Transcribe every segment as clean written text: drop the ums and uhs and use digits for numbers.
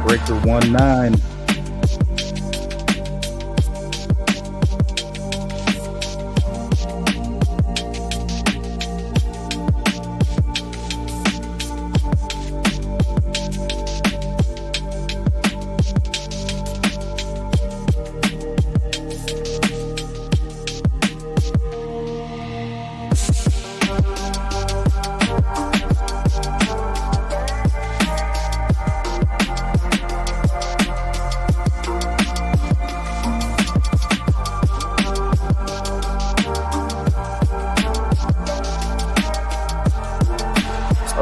Breaker 19.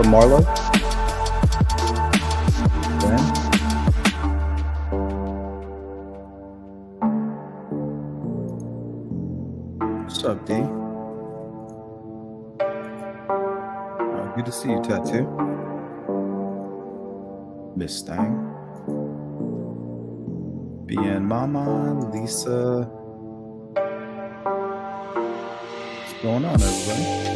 Marlo. Ben. What's up, D? Good to see you, Tattoo. Miss Stang. BN Mama, Lisa. What's going on, everybody?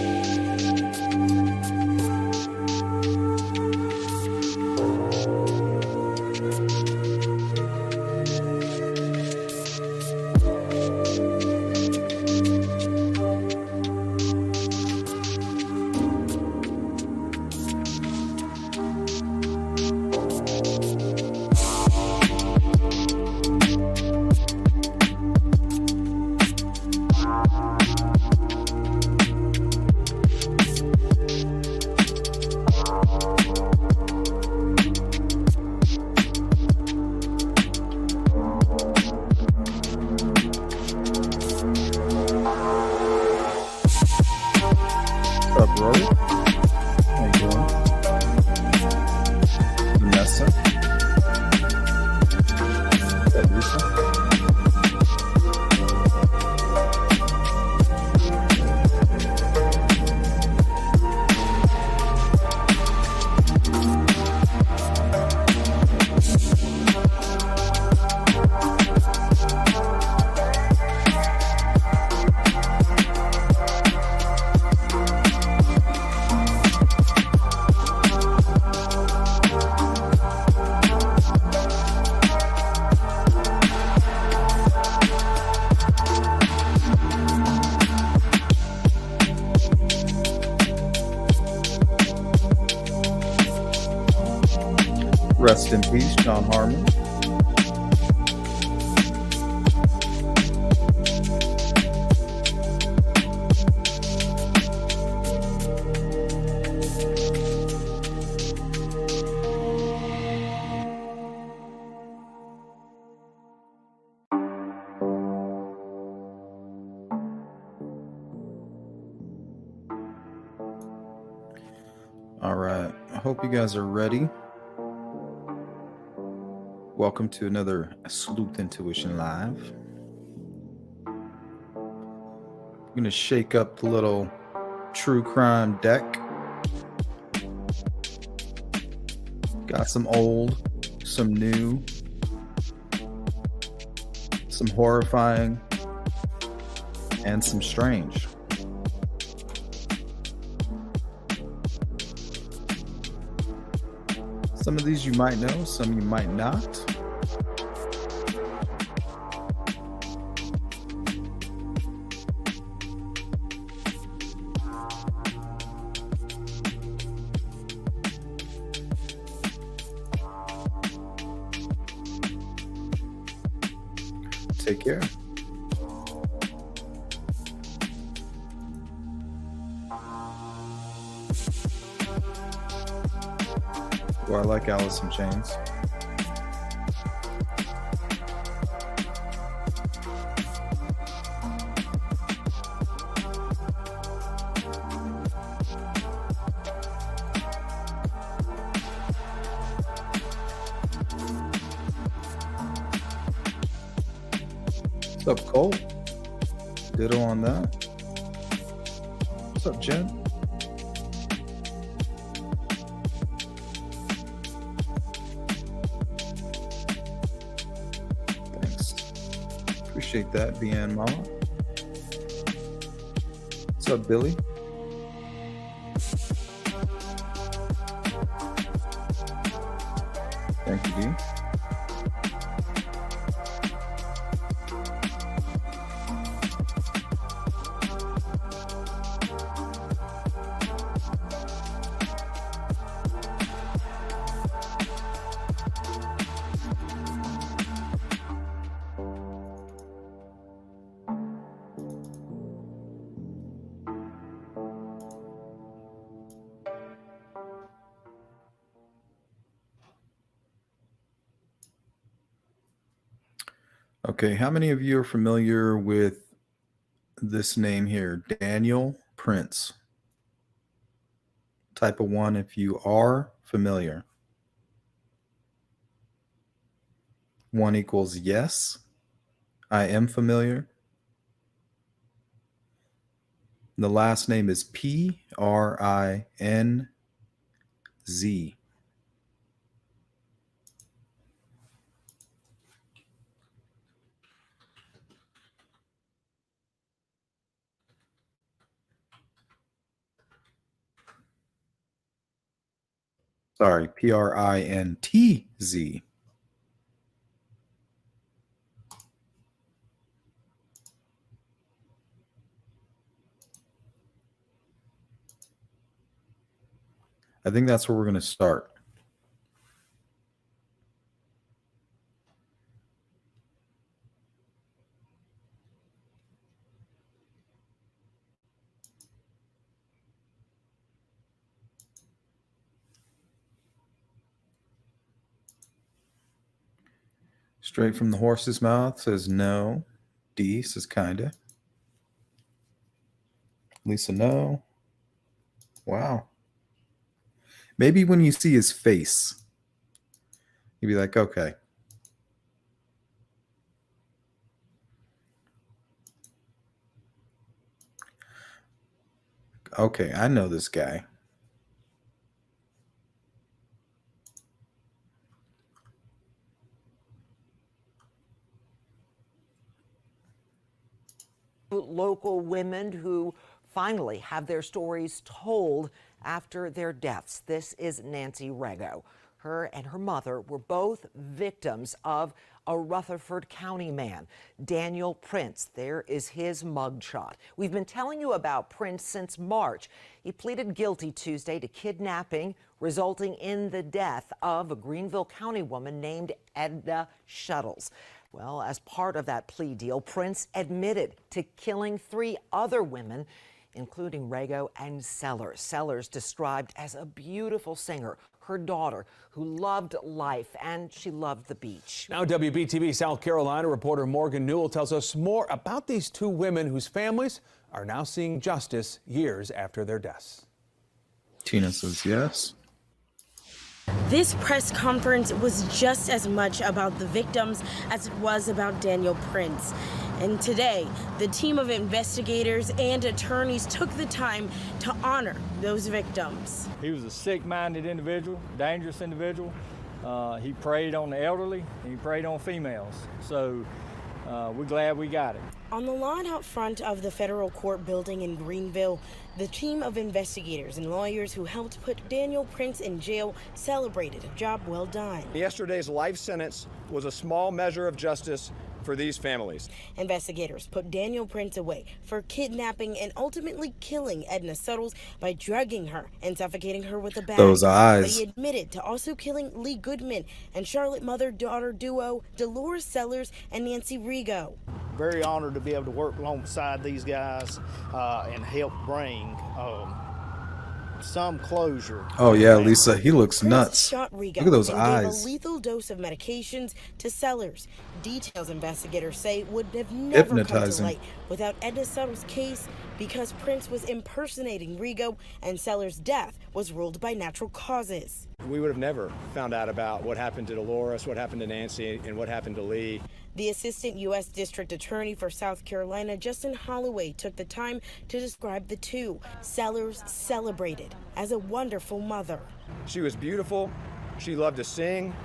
Rest in peace, John Harmon. All right, I hope you guys are ready. Welcome to another Sleuth Intuition Live. I'm going to shake up the little true crime deck. Got some old, some new, some horrifying, and some strange. Some of these you might know, some you might not. Take care. Well, I like Alice in Chains. What's up, Cole? Ditto on that. What's up, Jen? Thanks. Appreciate that, BN Mama. What's up, Billy? Thank you, D. Okay, how many of you are familiar with this name here? Daniel Prince. Type of 1 if you are familiar. 1 equals yes. I am familiar. The last name is P-R-I-N-Z. Sorry, P-R-I-N-T-Z. I think that's where we're going to start. Straight from the horse's mouth says no. D says kinda. Lisa, no. Wow. Maybe when you see his face, you'd be like, okay. Okay, I know this guy. Local women who finally have their stories told after their deaths. This is Nancy Rego. Her and her mother were both victims of a Rutherford County man, Daniel Prince. There is his mugshot. We've been telling you about Prince since March. He pleaded guilty Tuesday to kidnapping, resulting in the death of a Greenville County woman named Edna Shuttles. Well, as part of that plea deal, Prince admitted to killing 3 other women, including Rego and Sellers. Sellers described as a beautiful singer, her daughter, who loved life and she loved the beach. Now WBTV South Carolina reporter Morgan Newell tells us more about these 2 women whose families are now seeing justice years after their deaths. Tina says yes. This press conference was just as much about the victims as it was about Daniel Prince. And today, the team of investigators and attorneys took the time to honor those victims. He was a sick-minded individual, dangerous individual. He preyed on the elderly, and he preyed on females. So we're glad we got it. On the lawn out front of the federal court building in Greenville, the team of investigators and lawyers who helped put Daniel Prince in jail celebrated a job well done. Yesterday's life sentence was a small measure of justice for these families. Investigators put Daniel Prince away for kidnapping and ultimately killing Edna Suttles by drugging her and suffocating her with a bag. Those But eyes. he admitted to also killing Lee Goodman and Charlotte mother-daughter duo Dolores Sellers and Nancy Rigo. Very honored to be able to work alongside these guys and help bring some closure. Oh yeah, Lisa, he looks Prince nuts. shot Rigo Look at those and eyes. gave a lethal dose of medications to Sellers. Details investigators say would have never come to Hypnotizing. light without Edna Suttles' case because Prince was impersonating Rigo and Sellers' death was ruled by natural causes. We would have never found out about what happened to Dolores, what happened to Nancy, and what happened to Lee. The Assistant U.S. District Attorney for South Carolina, Justin Holloway, took the time to describe the two. Sellers celebrated as a wonderful mother. She was beautiful, she loved to sing,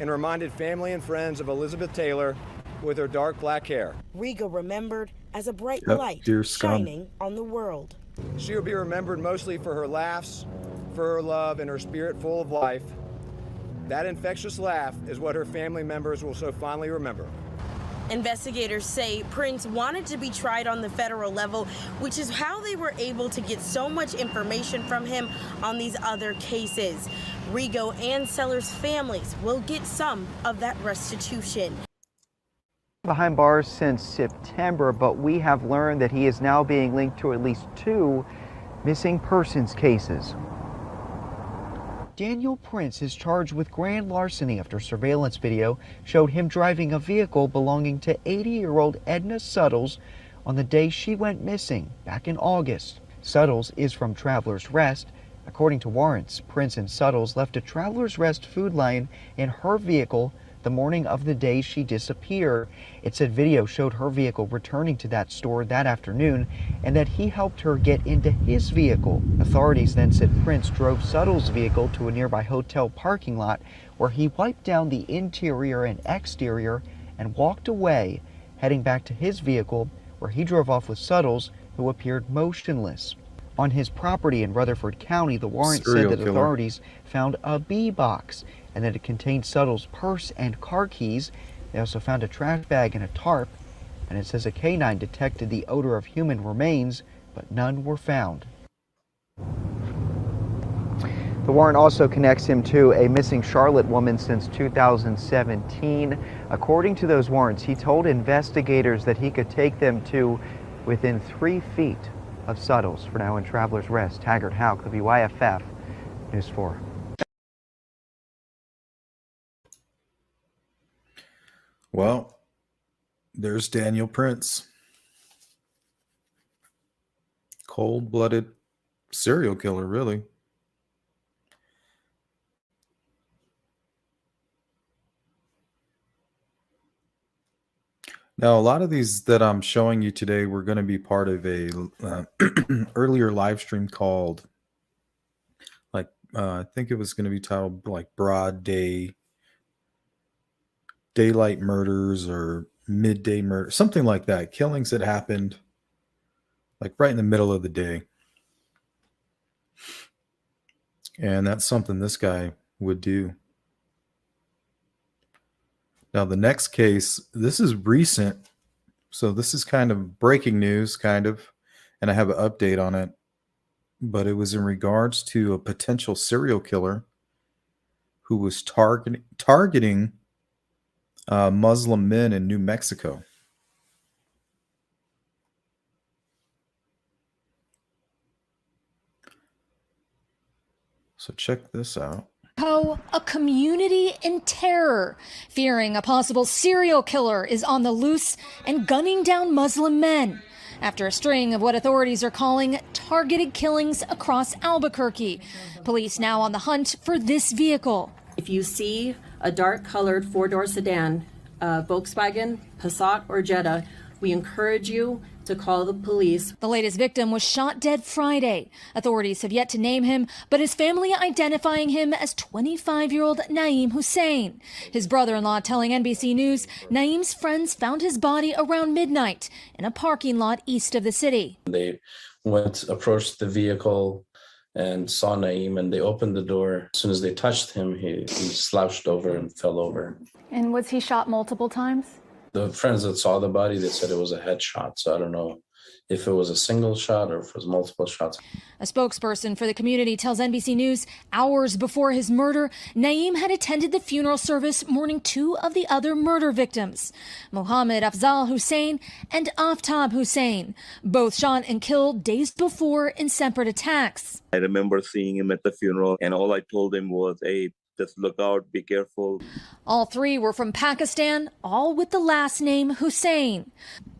and reminded family and friends of Elizabeth Taylor with her dark black hair. Rigo remembered as a bright Yep, light dear scum. shining on the world. She will be remembered mostly for her laughs, for her love, and her spirit full of life. That infectious laugh is what her family members will so fondly remember. Investigators say Prince wanted to be tried on the federal level, which is how they were able to get so much information from him on these other cases. Rigo and Sellers' families will get some of that restitution. Behind bars since September, but we have learned that he is now being linked to at least 2 missing persons cases. Daniel Prince is charged with grand larceny after surveillance video showed him driving a vehicle belonging to 80-year-old Edna Suttles on the day she went missing back in August. Suttles is from Travelers Rest. According to warrants, Prince and Suttles left a Travelers Rest Food Lion in her vehicle the morning of the day she disappeared. It said video showed her vehicle returning to that store that afternoon and that he helped her get into his vehicle. Authorities then said Prince drove Suttles' vehicle to a nearby hotel parking lot where he wiped down the interior and exterior and walked away, heading back to his vehicle where he drove off with Suttles, who appeared motionless. On his property in Rutherford County, the warrant Serial said that killer. authorities found a bee box and that it contained Suttles' purse and car keys. They also found a trash bag and a tarp, and it says a canine detected the odor of human remains, but none were found. The warrant also connects him to a missing Charlotte woman since 2017. According to those warrants, he told investigators that he could take them to within 3 feet of Suttles. For now in Travelers Rest, Taggart Howe, WYFF News 4. Well, there's Daniel Prince. Cold-blooded serial killer, really. Now, a lot of these that I'm showing you today were going to be part of a earlier live stream called, like, I think it was going to be titled like Broad Day, Daylight Murders or Midday Murder, something like that. Killings that happened like right in the middle of the day. And that's something this guy would do. Now, the next case, this is recent. So this is kind of breaking news, kind of. And I have an update on it. But it was in regards to a potential serial killer who was targeting Muslim men in New Mexico. So check this out. A community in terror, fearing a possible serial killer is on the loose and gunning down Muslim men after a string of what authorities are calling targeted killings across Albuquerque. Police now on the hunt for this vehicle. If you see a dark-colored four-door sedan, Volkswagen, Passat, or Jetta, we encourage you to call the police. The latest victim was shot dead Friday. Authorities have yet to name him, but his family identifying him as 25-year-old Naeem Hussein. His brother-in-law telling NBC News Naeem's friends found his body around midnight in a parking lot east of the city. They approached the vehicle and saw Naeem, and they opened the door. As soon as they touched him, he slouched over and fell over. And was he shot multiple times? The friends that saw the body, they said it was a headshot. So I don't know if it was a single shot or if it was multiple shots. A spokesperson for the community tells NBC News hours before his murder, Naeem had attended the funeral service mourning two of the other murder victims, Mohammed Afzal Hussein and Aftab Hussein, both shot and killed days before in separate attacks. I remember seeing him at the funeral, and all I told him was, hey, just look out, be careful. All three were from Pakistan, all with the last name Hussein.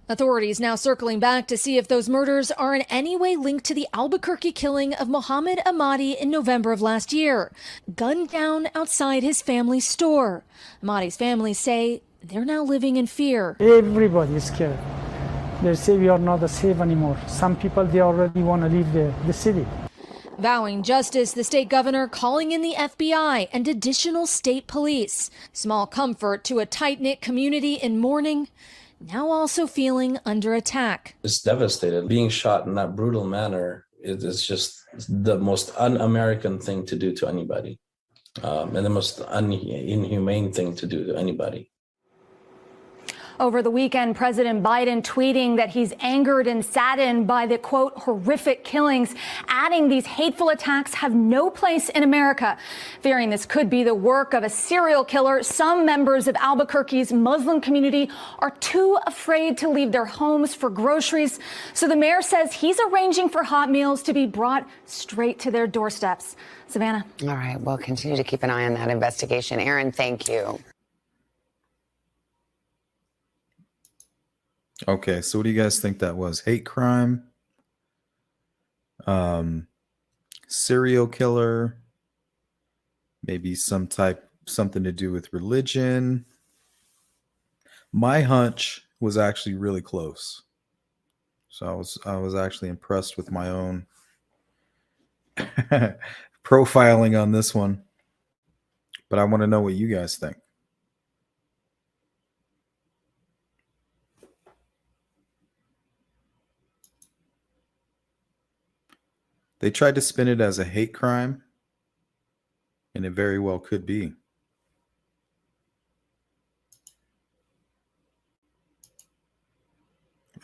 Authorities now circling back to see if those murders are in any way linked to the Albuquerque killing of Mohammed Ahmadi in November of last year, gunned down outside his family's store. Ahmadi's family say they're now living in fear. Everybody is scared. They say we are not safe anymore. Some people, they already want to leave the city. Vowing justice, the state governor calling in the FBI and additional state police. Small comfort to a tight-knit community in mourning, now also feeling under attack. It's devastated. Being shot in that brutal manner is just the most un-American thing to do to anybody, and the most inhumane thing to do to anybody. Over the weekend, President Biden tweeting that he's angered and saddened by the, quote, horrific killings, adding these hateful attacks have no place in America. Fearing this could be the work of a serial killer, some members of Albuquerque's Muslim community are too afraid to leave their homes for groceries. So the mayor says he's arranging for hot meals to be brought straight to their doorsteps. Savannah. All right. We'll continue to keep an eye on that investigation. Aaron, thank you. Okay, so what do you guys think that was? Hate crime? Serial killer? Maybe something to do with religion? My hunch was actually really close. So I was actually impressed with my own profiling on this one. But I want to know what you guys think. They tried to spin it as a hate crime, and it very well could be.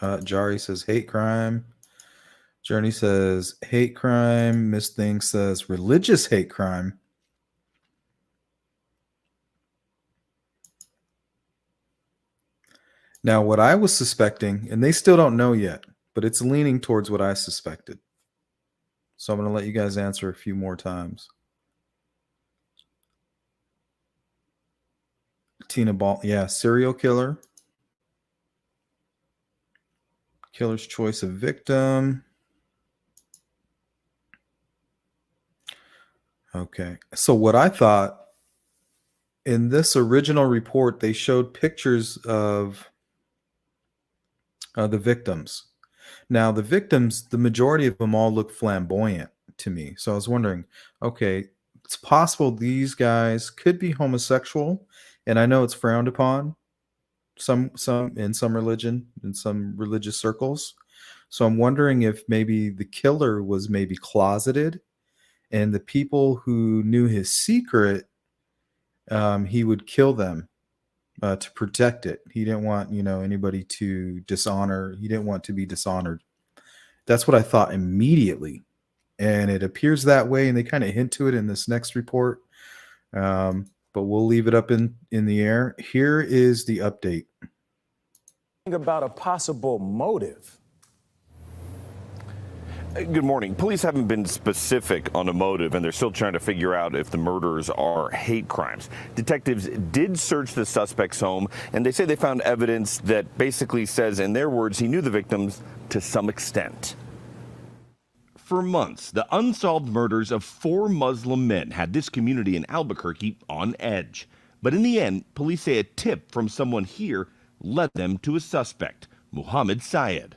Jari says hate crime. Journey says hate crime. Miss Thing says religious hate crime. Now, what I was suspecting, and they still don't know yet, but it's leaning towards what I suspected. So I'm going to let you guys answer a few more times. Tina Ball, yeah, serial killer. Killer's choice of victim. Okay, so what I thought, in this original report, they showed pictures of the victims. Now, the victims, the majority of them all look flamboyant to me. So I was wondering, okay, it's possible these guys could be homosexual, and I know it's frowned upon some in some religion, in some religious circles. So I'm wondering if maybe the killer was maybe closeted, and the people who knew his secret, he would kill them to protect it. He didn't want, anybody to dishonor. He didn't want to be dishonored. That's what I thought immediately. And it appears that way. And they kind of hint to it in this next report. But we'll leave it up in the air. Here is the update. About a possible motive. Good morning. Police haven't been specific on a motive, and they're still trying to figure out if the murders are hate crimes. Detectives did search the suspect's home, and they say they found evidence that basically says, in their words, he knew the victims to some extent. For months, the unsolved murders of 4 Muslim men had this community in Albuquerque on edge. But in the end, police say a tip from someone here led them to a suspect, Muhammad Syed.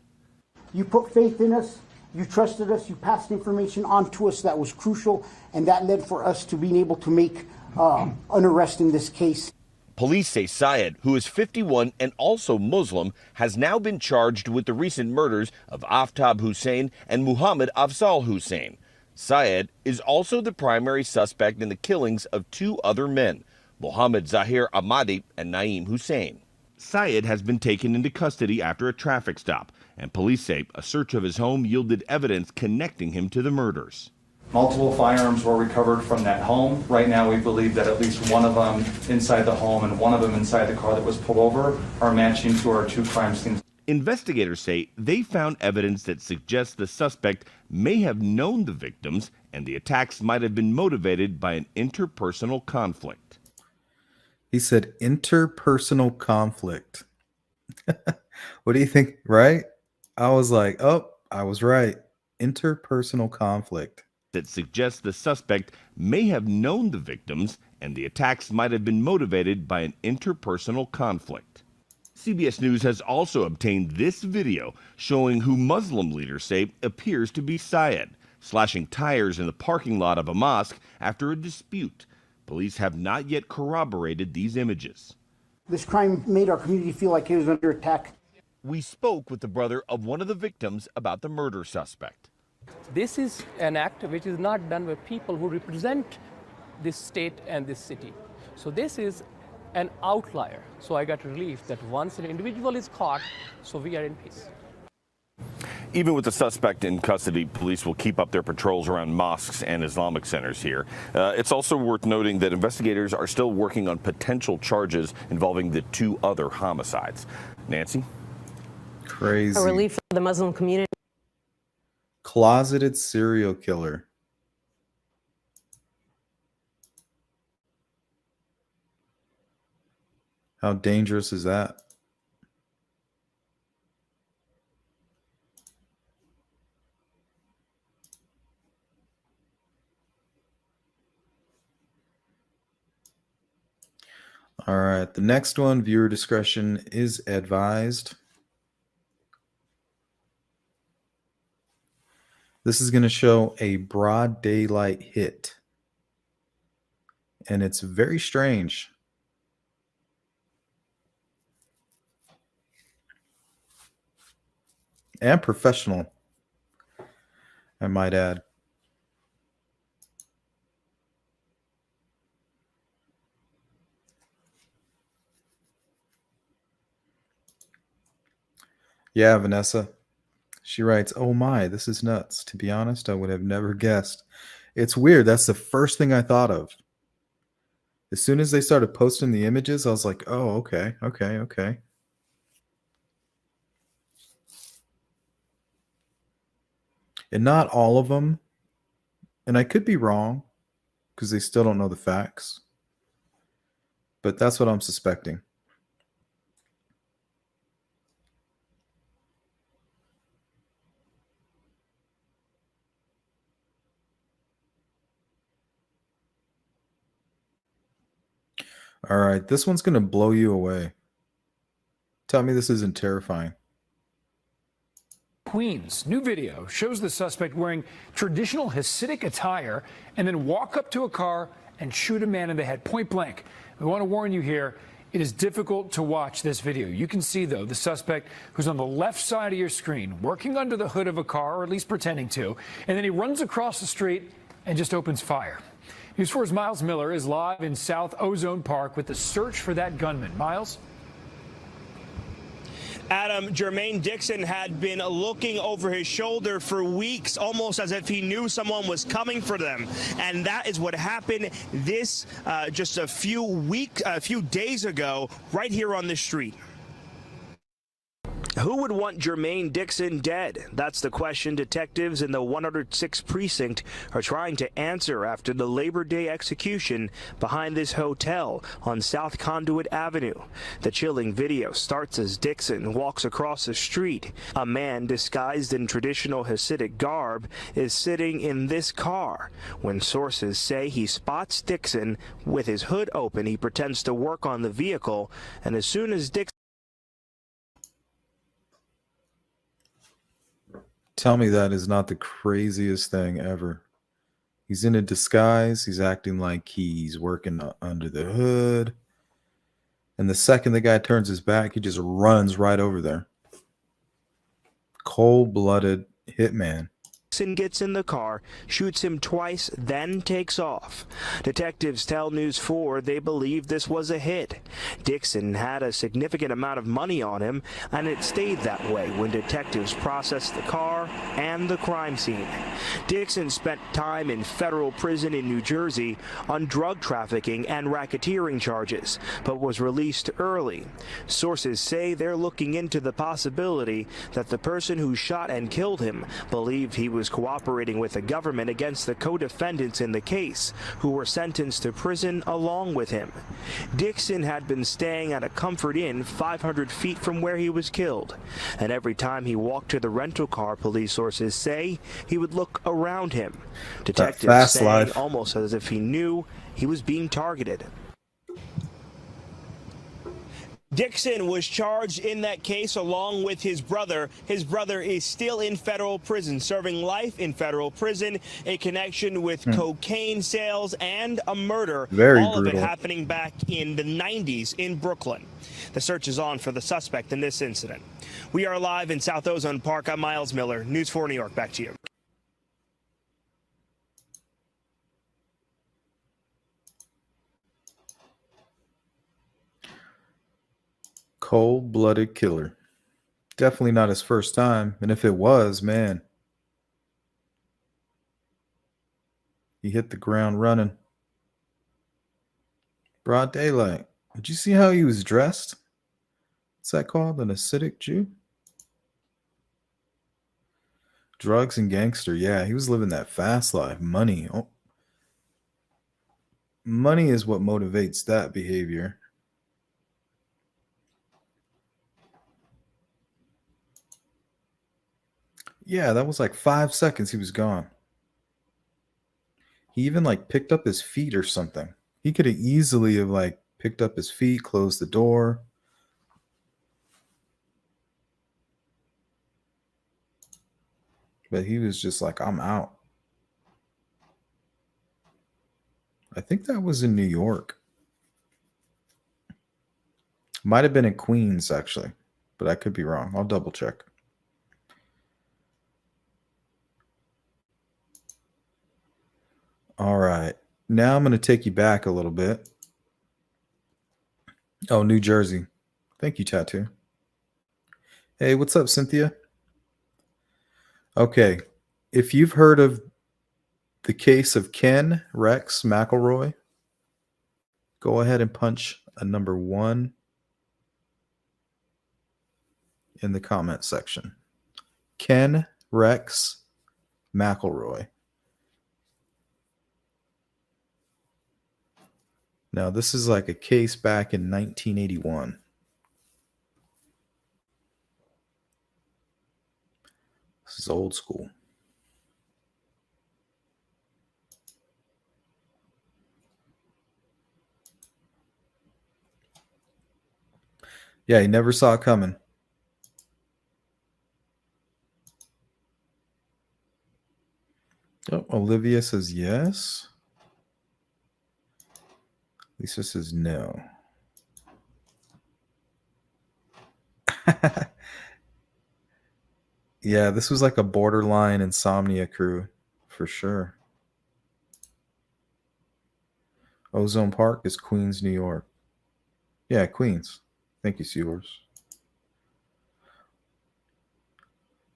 You put faith in us. You trusted us, you passed information on to us that was crucial, and that led for us to being able to make an arrest in this case. Police say Syed, who is 51 and also Muslim, has now been charged with the recent murders of Aftab Hussein and Muhammad Afzal Hussein. Syed is also the primary suspect in the killings of 2 other men, Mohammed Zahir Ahmadi and Naeem Hussein. Syed has been taken into custody after a traffic stop, and police say a search of his home yielded evidence connecting him to the murders. Multiple firearms were recovered from that home. Right now, we believe that at least one of them inside the home and one of them inside the car that was pulled over are matching to our two crime scenes. Investigators say they found evidence that suggests the suspect may have known the victims and the attacks might have been motivated by an interpersonal conflict. He said interpersonal conflict. What do you think? Right? I was like, oh, I was right. Interpersonal conflict. That suggests the suspect may have known the victims and the attacks might have been motivated by an interpersonal conflict. CBS News has also obtained this video showing who Muslim leaders say appears to be Syed, slashing tires in the parking lot of a mosque after a dispute. Police have not yet corroborated these images. This crime made our community feel like it was under attack. We spoke with the brother of one of the victims about the murder suspect. This is an act which is not done by people who represent this state and this city. So this is an outlier. So I got relief that once an individual is caught, so we are in peace. Even with the suspect in custody, police will keep up their patrols around mosques and Islamic centers here. It's also worth noting that investigators are still working on potential charges involving the two other homicides. Nancy? Crazy. A relief for the Muslim community. Closeted serial killer. How dangerous is that? All right, the next one, viewer discretion is advised. This is going to show a broad daylight hit. And it's very strange. And professional, I might add. Yeah, Vanessa. She writes, oh my, this is nuts. To be honest, I would have never guessed. It's weird. That's the first thing I thought of. As soon as they started posting the images, I was like, oh, okay. And not all of them. And I could be wrong because they still don't know the facts. But that's what I'm suspecting. All right, this one's going to blow you away. Tell me this isn't terrifying. Queens. New video shows the suspect wearing traditional Hasidic attire and then walk up to a car and shoot a man in the head point blank. We want to warn you here, it is difficult to watch this video. You can see, though, the suspect who's on the left side of your screen working under the hood of a car, or at least pretending to, and then he runs across the street and just opens fire. News 4's Miles Miller is live in South Ozone Park with the search for that gunman. Miles? Adam, Jermaine Dixon had been looking over his shoulder for weeks, almost as if he knew someone was coming for them. And that is what happened this just a few days ago, right here on this street. Who would want Jermaine Dixon dead? That's the question detectives in the 106th precinct are trying to answer after the Labor Day execution behind this hotel on South Conduit Avenue. The chilling video starts as Dixon walks across the street. A man disguised in traditional Hasidic garb is sitting in this car. When sources say he spots Dixon with his hood open, he pretends to work on the vehicle, and as soon as Dixon Tell me that is not the craziest thing ever. He's in a disguise. He's acting like he's working under the hood. And the second the guy turns his back, he just runs right over there. Cold-blooded hitman. Dixon gets in the car, shoots him twice, then takes off. Detectives tell News 4 they believe this was a hit. Dixon had a significant amount of money on him, and it stayed that way when detectives processed the car and the crime scene. Dixon spent time in federal prison in New Jersey on drug trafficking and racketeering charges, but was released early. Sources say they're looking into the possibility that the person who shot and killed him believed he was cooperating with the government against the co-defendants in the case, who were sentenced to prison along with him. Dixon had been staying at a Comfort Inn 500 feet from where he was killed, and every time he walked to the rental car, police sources say, he would look around him. Detectives saying almost as if he knew he was being targeted. Dixon was charged in that case along with his brother. His brother is still in federal prison, serving life in federal prison, a connection with cocaine sales and a murder. All of it happening back in the 90s in Brooklyn. The search is on for the suspect in this incident. We are live in South Ozone Park. I'm Miles Miller, News 4 New York. Back to you. Cold-blooded killer. Definitely not his first time. And if it was, man, he hit the ground running. Broad daylight. Did you see how he was dressed? What's that called? An Hasidic Jew? Drugs and gangster. Yeah, he was living that fast life. Money. Oh. Money is what motivates that behavior. Yeah, that was like 5 seconds. He was gone. He even like picked up his feet or something. He could have easily have like picked up his feet, closed the door. But he was just like, I'm out. I think that was in New York. Might have been in Queens, actually. But I could be wrong. I'll double check. All right. Now I'm going to take you back a little bit. Oh, New Jersey. Thank you, Tattoo. Hey, what's up, Cynthia? Okay. If you've heard of the case of Ken Rex McElroy, go ahead and punch a number 1 in the comment section. Ken Rex McElroy. Now, this is like a case back in 1981. This is old school. Yeah, he never saw it coming. Oh, Olivia says yes. Lisa says no. Yeah, this was like a borderline insomnia crew for sure. Ozone Park is Queens, New York. Yeah, Queens. Thank you, Sewers.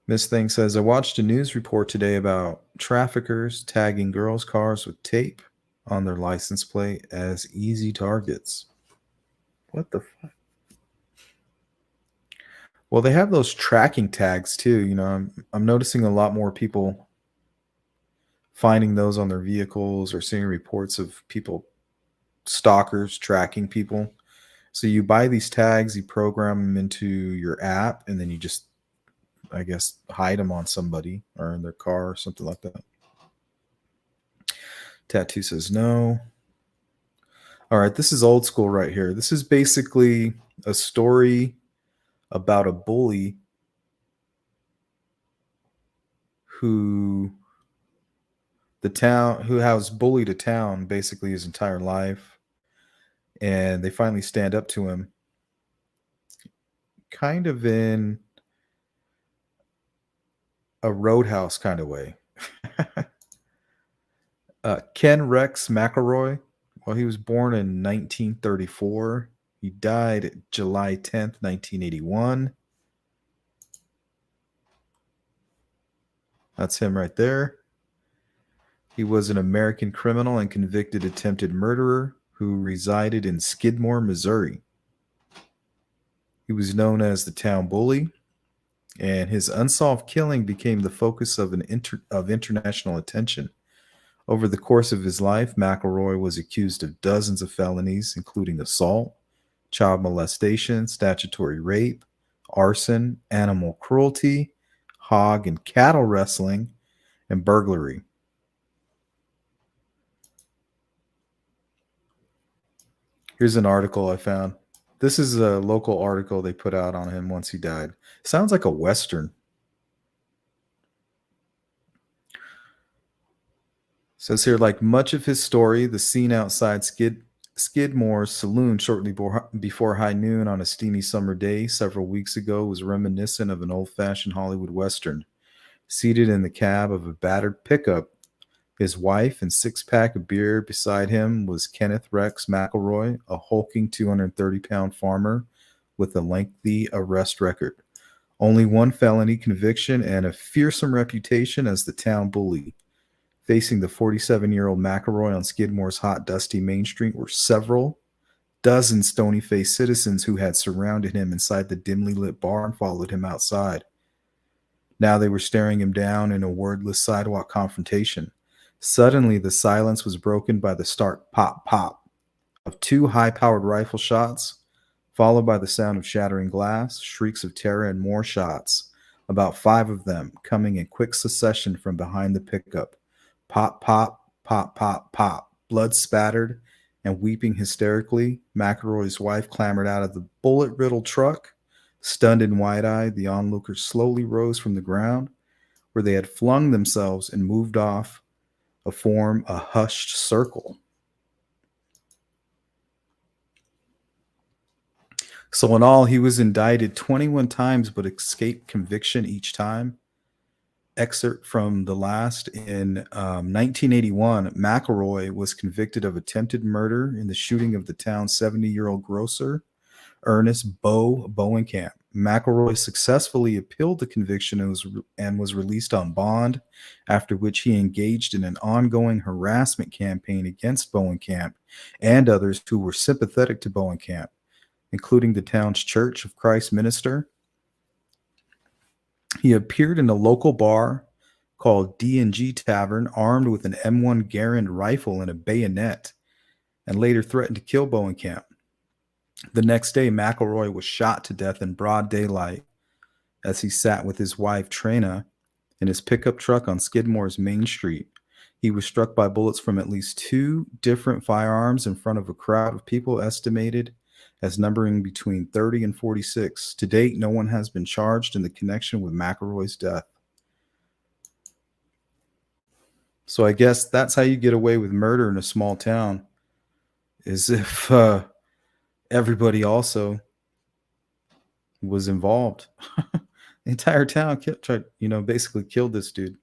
Miss Thing says, I watched a news report today about traffickers tagging girls' cars with tape on their license plate as easy targets. What the fuck? Well, they have those tracking tags too. You know, I'm noticing a lot more people finding those on their vehicles or seeing reports of people, stalkers tracking people. So you buy these tags, you program them into your app, and then you just, I guess, hide them on somebody or in their car or something like that. Tattoo says no. All right, this is old school right here. This is basically a story about a bully who has bullied a town basically his entire life, and they finally stand up to him, kind of in a Roadhouse kind of way. Ken Rex McElroy. Well, he was born in 1934. He died July 10th, 1981. That's him right there. He was an American criminal and convicted attempted murderer who resided in Skidmore, Missouri. He was known as the town bully, and his unsolved killing became the focus of international attention. Over the course of his life, McElroy was accused of dozens of felonies, including assault, child molestation, statutory rape, arson, animal cruelty, hog and cattle wrestling, and burglary. Here's an article I found. This is a local article they put out on him once he died. Sounds like a Western. Says here, like much of his story, the scene outside Skidmore's saloon shortly before high noon on a steamy summer day several weeks ago was reminiscent of an old-fashioned Hollywood Western. Seated in the cab of a battered pickup, his wife and six-pack of beer beside him was Kenneth Rex McElroy, a hulking 230-pound farmer with a lengthy arrest record, only one felony conviction, and a fearsome reputation as the town bully. Facing the 47-year-old McElroy on Skidmore's hot, dusty Main Street were several dozen stony-faced citizens who had surrounded him inside the dimly lit bar and followed him outside. Now they were staring him down in a wordless sidewalk confrontation. Suddenly, the silence was broken by the stark pop-pop of two high-powered rifle shots, followed by the sound of shattering glass, shrieks of terror, and more shots, about 5 of them coming in quick succession from behind the pickup. Pop, pop, pop, pop, pop. Blood spattered, and weeping hysterically, McElroy's wife clambered out of the bullet-riddled truck. Stunned and wide-eyed, the onlookers slowly rose from the ground, where they had flung themselves and moved off, form a hushed circle. So in all, he was indicted 21 times but escaped conviction each time. Excerpt from the last. In 1981, McElroy was convicted of attempted murder in the shooting of the town's 70-year-old grocer, Ernest Bo Bowenkamp. McElroy successfully appealed the conviction and was released on bond, after which he engaged in an ongoing harassment campaign against Bowenkamp and others who were sympathetic to Bowenkamp, including the town's Church of Christ minister. He appeared in a local bar called D&G Tavern, armed with an M1 Garand rifle and a bayonet, and later threatened to kill Bowenkamp. The next day, McElroy was shot to death in broad daylight as he sat with his wife, Trina, in his pickup truck on Skidmore's Main Street. He was struck by bullets from at least 2 different firearms in front of a crowd of people estimated as numbering between 30 and 46. To date, no one has been charged in the connection with McElroy's death. So I guess that's how you get away with murder in a small town, is if everybody also was involved. The entire town tried, basically killed this dude.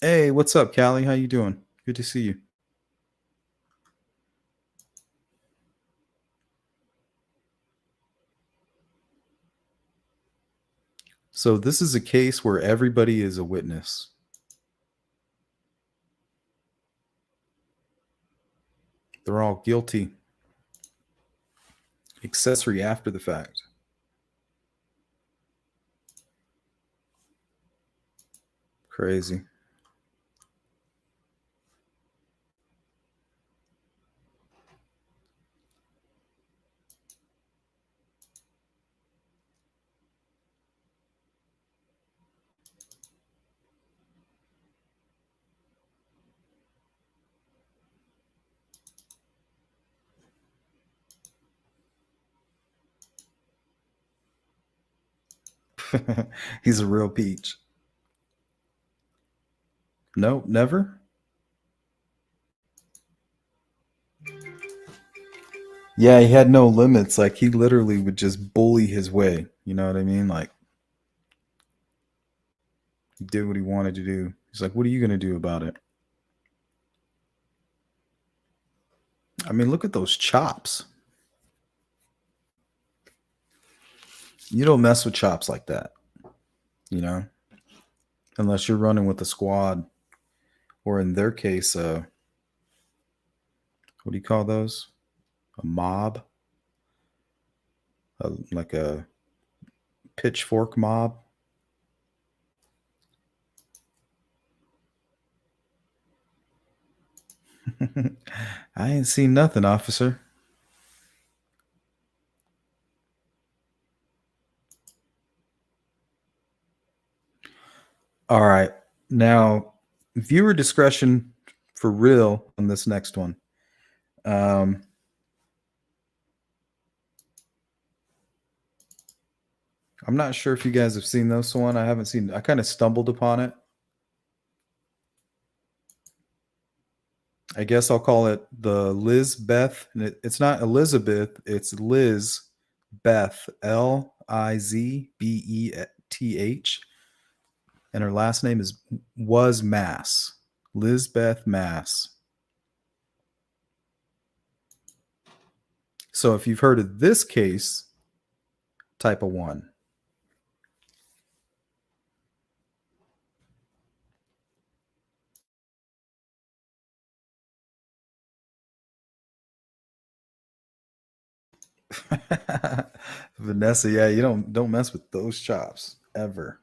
Hey, what's up, Callie? How you doing? Good to see you. So this is a case where everybody is a witness. They're all guilty. Accessory after the fact. Crazy. He's a real peach. No, never. Yeah, he had no limits. Like, he literally would just bully his way. You know what I mean? Like, He did what he wanted to do. He's like, what are you going to do about it? I mean, look at those chops. You don't mess with chops like that, you know, unless you're running with a squad, or in their case, what do you call those? A mob? Like a pitchfork mob? I ain't seen nothing, officer. All right. Now, viewer discretion for real on this next one. I'm not sure if you guys have seen this one. I haven't seen. I kind of stumbled upon it. I guess I'll call it the Liz Beth. And it's not Elizabeth. It's Liz Beth. Lizbeth. And her last name was Mass. Lizbeth Mass. So if you've heard of this case, type a 1. Vanessa, yeah, you don't mess with those chops ever.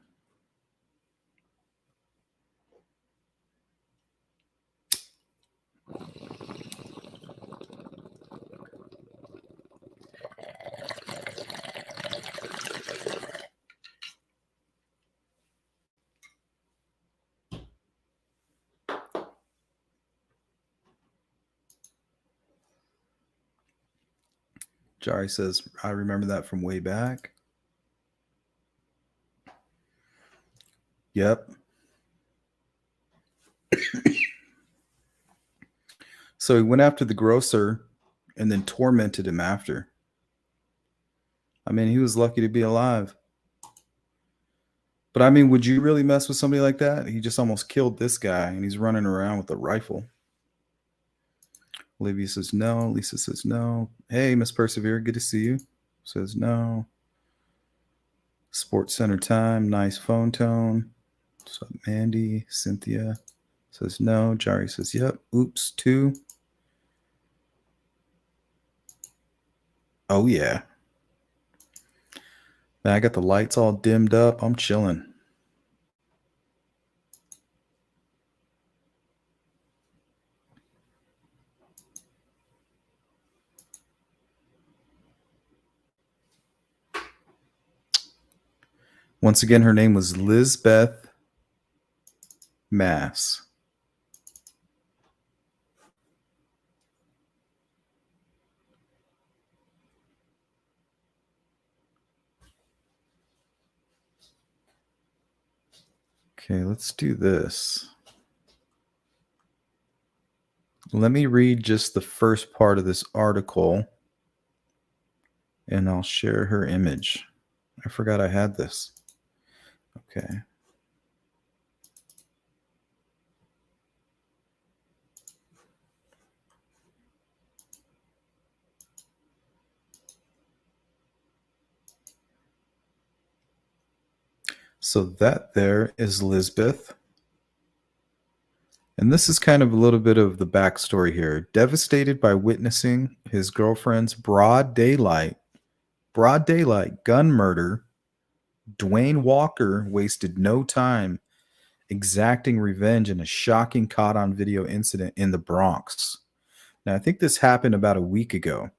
Jari says, I remember that from way back. Yep. So he went after the grocer and then tormented him after. I mean, he was lucky to be alive. But I mean, would you really mess with somebody like that? He just almost killed this guy and he's running around with a rifle. Olivia says no. Lisa says no. Hey, Miss Persevere, good to see you. Says no. Sports Center time, nice phone tone. What's up, Mandy? Cynthia says no. Jari says yep. Oops, 2. Oh yeah. Now I got the lights all dimmed up. I'm chilling. Once again, her name was Lizbeth Mass. Okay, let's do this. Let me read just the first part of this article, and I'll share her image. I forgot I had this. Okay. So that there is Lizbeth. And this is kind of a little bit of the backstory here. Devastated by witnessing his girlfriend's broad daylight gun murder, Dwayne Walker wasted no time exacting revenge in a shocking caught-on-video incident in the Bronx. Now, I think this happened about a week ago.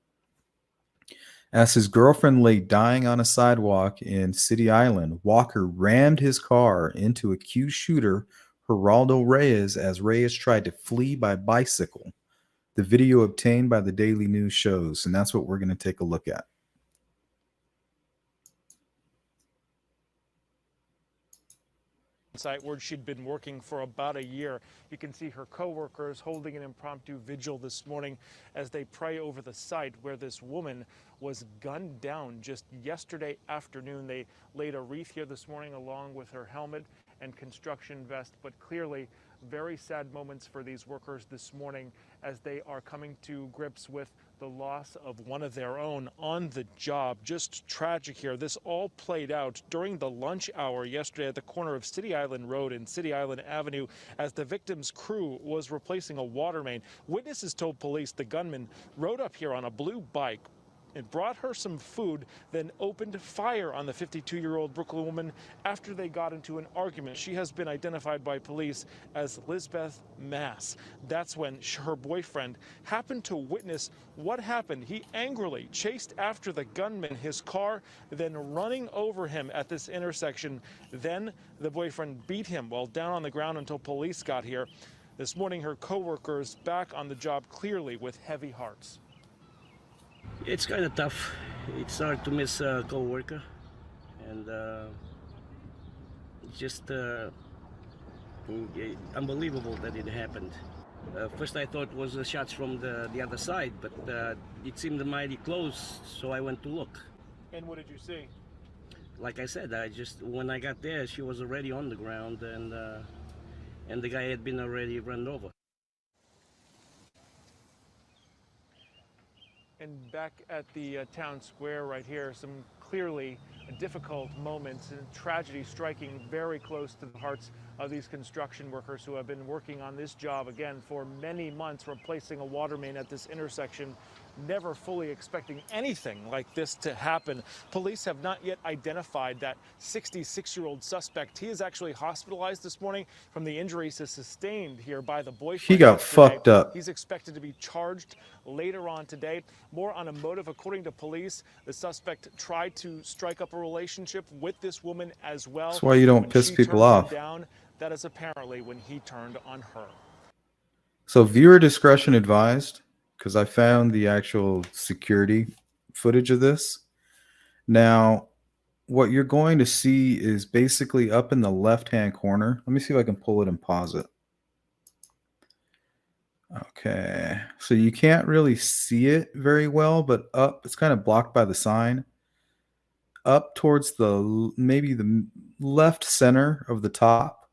As his girlfriend lay dying on a sidewalk in City Island, Walker rammed his car into accused shooter Geraldo Reyes as Reyes tried to flee by bicycle. The video obtained by the Daily News shows, and that's what we're going to take a look at. site where she'd been working for about a year. You can see her coworkers holding an impromptu vigil this morning as they pray over the site where this woman was gunned down just yesterday afternoon. They laid a wreath here this morning along with her helmet and construction vest, but clearly very sad moments for these workers this morning as they are coming to grips with the loss of one of their own on the job. Just tragic here. This all played out during the lunch hour yesterday at the corner of City Island Road and City Island Avenue as the victim's crew was replacing a water main. Witnesses told police the gunman rode up here on a blue bike and brought her some food, then opened fire on the 52-year-old Brooklyn woman after they got into an argument. She has been identified by police as Lisbeth Mass. That's when her boyfriend happened to witness what happened. He angrily chased after the gunman, his car, then running over him at this intersection. Then the boyfriend beat him while down on the ground until police got here. This morning, her coworkers back on the job clearly with heavy hearts. It's kind of tough. It's hard to miss a co-worker, and it's just unbelievable that it happened. First I thought it was shots from the other side, but it seemed mighty close, so I went to look. And what did you see? Like I said, when I got there, she was already on the ground, and the guy had been already run over. And back at the town square right here, some clearly difficult moments and tragedy striking very close to the hearts of these construction workers who have been working on this job again for many months, replacing a water main at this intersection, never fully expecting anything like this to happen. Police have not yet identified that 66-year-old suspect. He is actually hospitalized this morning from the injuries he sustained here by the boyfriend. He got fucked up. He's expected to be charged later on today. More on a motive. According to police, the suspect tried to strike up a relationship with this woman as well. That's why you don't When piss she people turned him off. down, that is apparently when he turned on her. So viewer discretion advised, because I found the actual security footage of this. Now, what you're going to see is basically up in the left-hand corner. Let me see if I can pull it and pause it. Okay, so you can't really see it very well, but up, it's kind of blocked by the sign. Up towards maybe the left center of the top,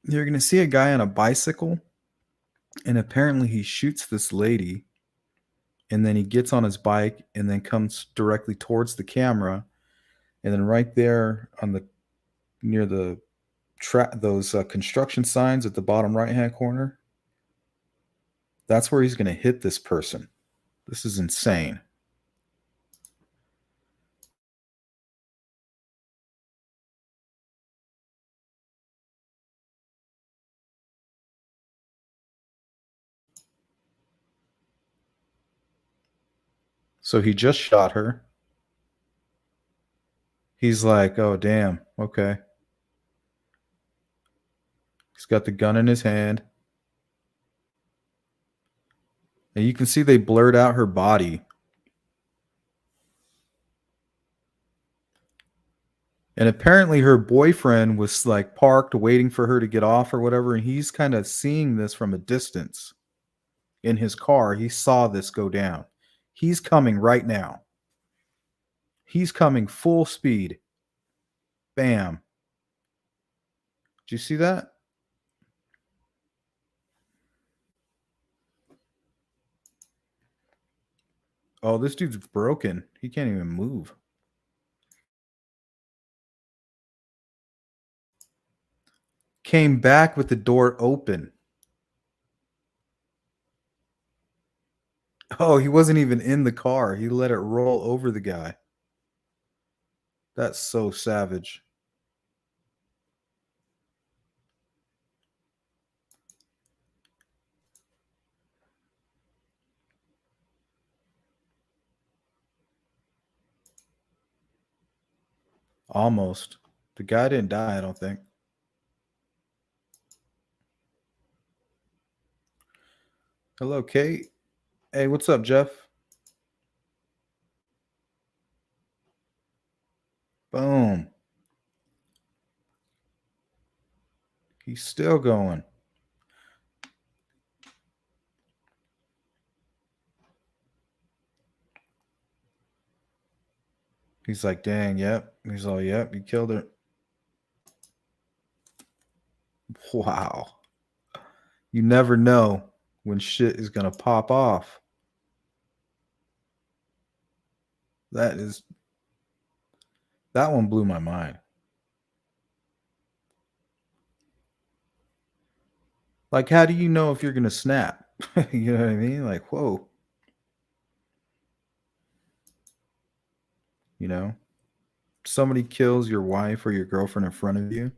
you're going to see a guy on a bicycle, and apparently he shoots this lady, and then he gets on his bike and then comes directly towards the camera, and then right there on near the those construction signs at the bottom right hand corner, that's where he's going to hit this person. This is insane. So he just shot her. He's like, oh, damn. Okay. He's got the gun in his hand. And you can see they blurred out her body. And apparently her boyfriend was like parked waiting for her to get off or whatever. And he's kind of seeing this from a distance in his car. He saw this go down. He's coming right now. He's coming full speed. Bam. Did you see that? Oh, this dude's broken. He can't even move. Came back with the door open. Oh, he wasn't even in the car. He let it roll over the guy. That's so savage. Almost. The guy didn't die, I don't think. Hello, Kate. Hey, what's up, Jeff? Boom. He's still going. He's like, dang, yep. He's all, yep, you killed her. Wow. You never know when shit is going to pop off. That one blew my mind. Like, how do you know if you're going to snap? You know what I mean? Like, whoa. You know, somebody kills your wife or your girlfriend in front of you.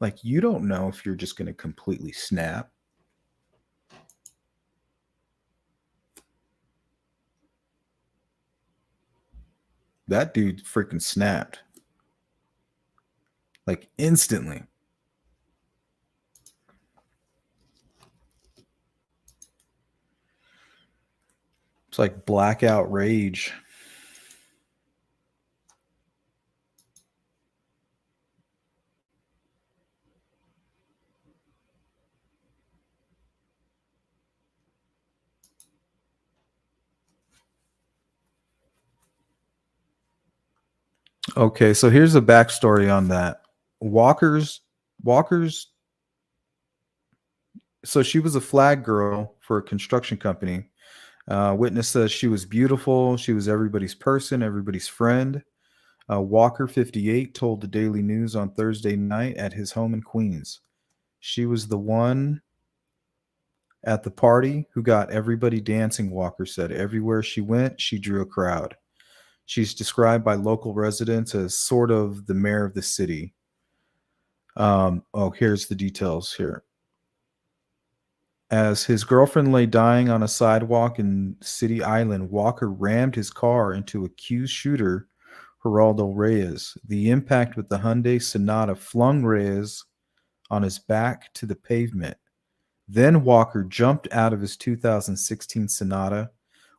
Like, you don't know if you're just going to completely snap. That dude freaking snapped. Like, instantly. It's like blackout rage. Okay, so here's a backstory on that. Walker's so she was a flag girl for a construction company. Witness says she was beautiful. She was everybody's person, everybody's friend. Walker, 58, told the Daily News on Thursday night at his home in Queens. She was the one at the party who got everybody dancing, Walker said. Everywhere she went, she drew a crowd. She's described by local residents as sort of the mayor of the city. Here's the details here. As his girlfriend lay dying on a sidewalk in City Island, Walker rammed his car into accused shooter Geraldo Reyes. The impact with the Hyundai Sonata flung Reyes on his back to the pavement. Then Walker jumped out of his 2016 Sonata,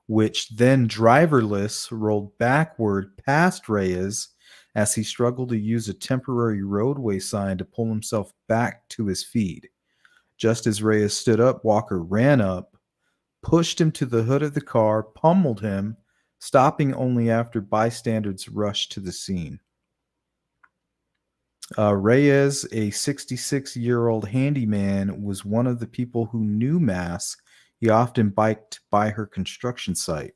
which then driverless rolled backward past Reyes as he struggled to use a temporary roadway sign to pull himself back to his feet. Just as Reyes stood up, Walker ran up, pushed him to the hood of the car, pummeled him, stopping only after bystanders rushed to the scene. Reyes, a 66-year-old handyman, was one of the people who knew Mass. He often biked by her construction site.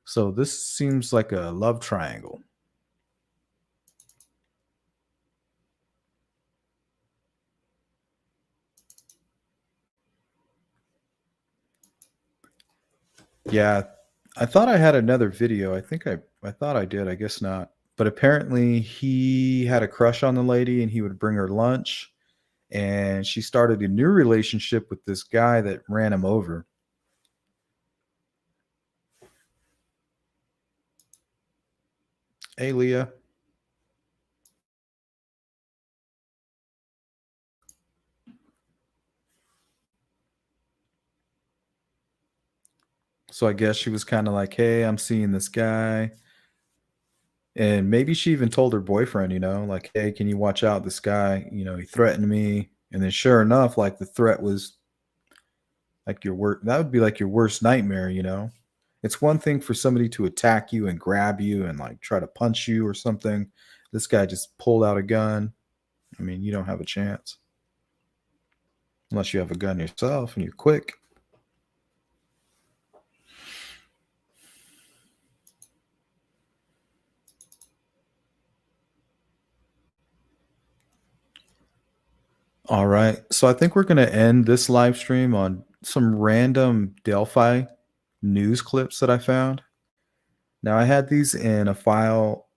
So this seems like a love triangle. Yeah, I thought I had another video. I think I thought I did. I guess not. But apparently he had a crush on the lady and he would bring her lunch. And she started a new relationship with this guy that ran him over. Hey, Leah. So I guess she was kind of like, hey, I'm seeing this guy. And maybe she even told her boyfriend, you know, like, hey, can you watch out this guy? You know, he threatened me. And then sure enough, like the threat was like that would be like your worst nightmare, you know? It's one thing for somebody to attack you and grab you and like try to punch you or something. This guy just pulled out a gun. I mean, you don't have a chance. Unless you have a gun yourself and you're quick. All right. So I think we're going to end this live stream on some random Delphi news clips that I found. Now, I had these in a file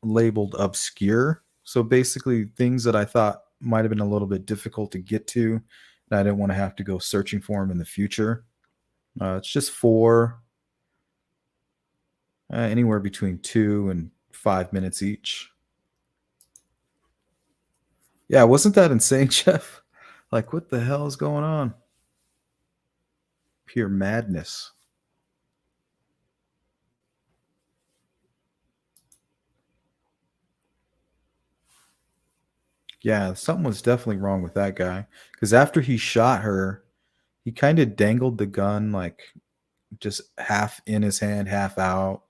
labeled obscure. So basically things that I thought might have been a little bit difficult to get to, and I didn't want to have to go searching for them in the future. It's just anywhere between 2 and 5 minutes each. Yeah, wasn't that insane, Jeff? Like, what the hell is going on? Pure madness. Yeah, something was definitely wrong with that guy. Because after he shot her, he kind of dangled the gun like just half in his hand, half out,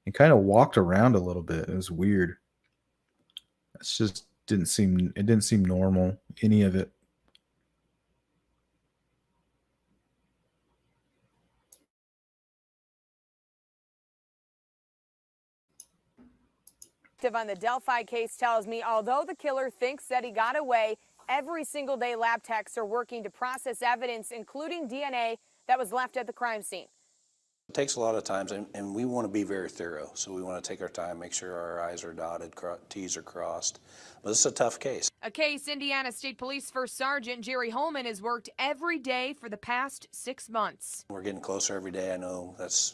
and kind of walked around a little bit. It was weird. It's just didn't seem normal, any of it. On the Delphi case tells me although the killer thinks that he got away, every single day lab techs are working to process evidence, including DNA that was left at the crime scene. It takes a lot of times, and we want to be very thorough. So we want to take our time, make sure our I's are dotted, T's are crossed. But this is a tough case. A case Indiana State Police First Sergeant Jerry Holman has worked every day for the past 6 months. We're getting closer every day. I know that's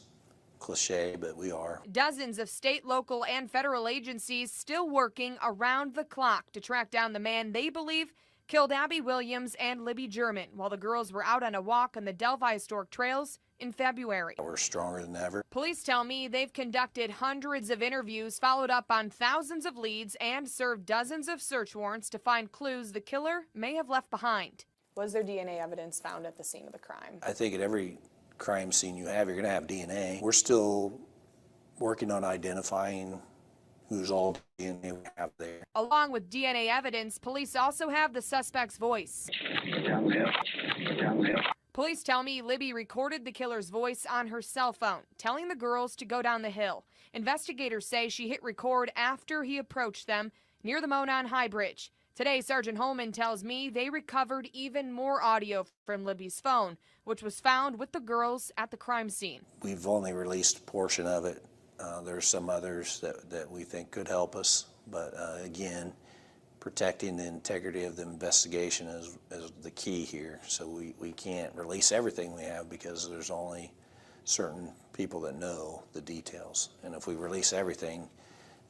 cliche, but we are. Dozens of state, local, and federal agencies still working around the clock to track down the man they believe killed Abby Williams and Libby German while the girls were out on a walk on the Delphi Historic Trails in February. We're stronger than ever. Police tell me they've conducted hundreds of interviews, followed up on thousands of leads, and served dozens of search warrants to find clues the killer may have left behind. Was there DNA evidence found at the scene of the crime? I think at every crime scene you have, you're going to have DNA. We're still working on identifying who's all DNA we have there. Along with DNA evidence, police also have the suspect's voice. Police tell me Libby recorded the killer's voice on her cell phone, telling the girls to go down the hill. Investigators say she hit record after he approached them near the Monon High Bridge. Today, Sergeant Holman tells me they recovered even more audio from Libby's phone, which was found with the girls at the crime scene. We've only released a portion of it. There's some others that we think could help us, but again, protecting the integrity of the investigation is the key here. So we can't release everything we have because there's only certain people that know the details. And if we release everything,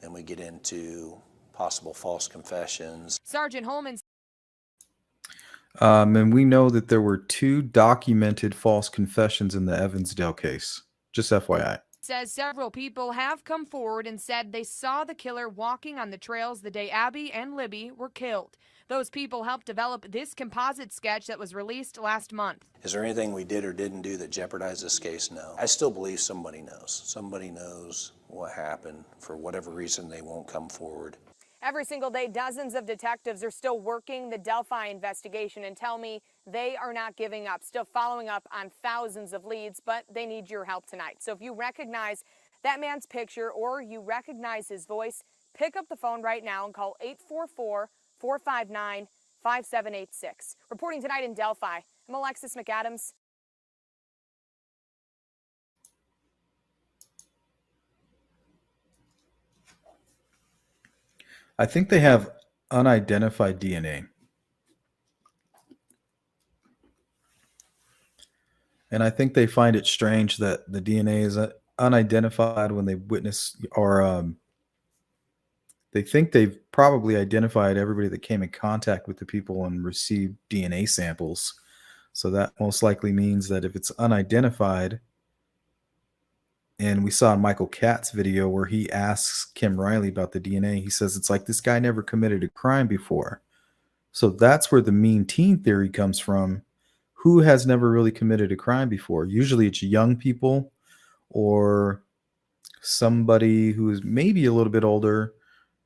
then we get into possible false confessions. Sergeant Holman And we know that there were 2 documented false confessions in the Evansdale case. Just FYI. says several people have come forward and said they saw the killer walking on the trails the day Abby and Libby were killed. Those people helped develop this composite sketch that was released last month. Is there anything we did or didn't do that jeopardized this case? No. I still believe somebody knows. Somebody knows what happened. For whatever reason, they won't come forward. Every single day, dozens of detectives are still working the Delphi investigation and tell me they are not giving up, still following up on thousands of leads, but they need your help tonight. So if you recognize that man's picture or you recognize his voice, pick up the phone right now and call 844-459-5786. Reporting tonight in Delphi, I'm Alexis McAdams. I think they have unidentified DNA. And I think they find it strange that the DNA is unidentified when they witness or they think they've probably identified everybody that came in contact with the people and received DNA samples. So that most likely means that if it's unidentified, and we saw in Michael Katz's video where he asks Kim Riley about the DNA, he says it's like this guy never committed a crime before. So that's where the mean teen theory comes from. Who has never really committed a crime before? Usually it's young people or somebody who is maybe a little bit older,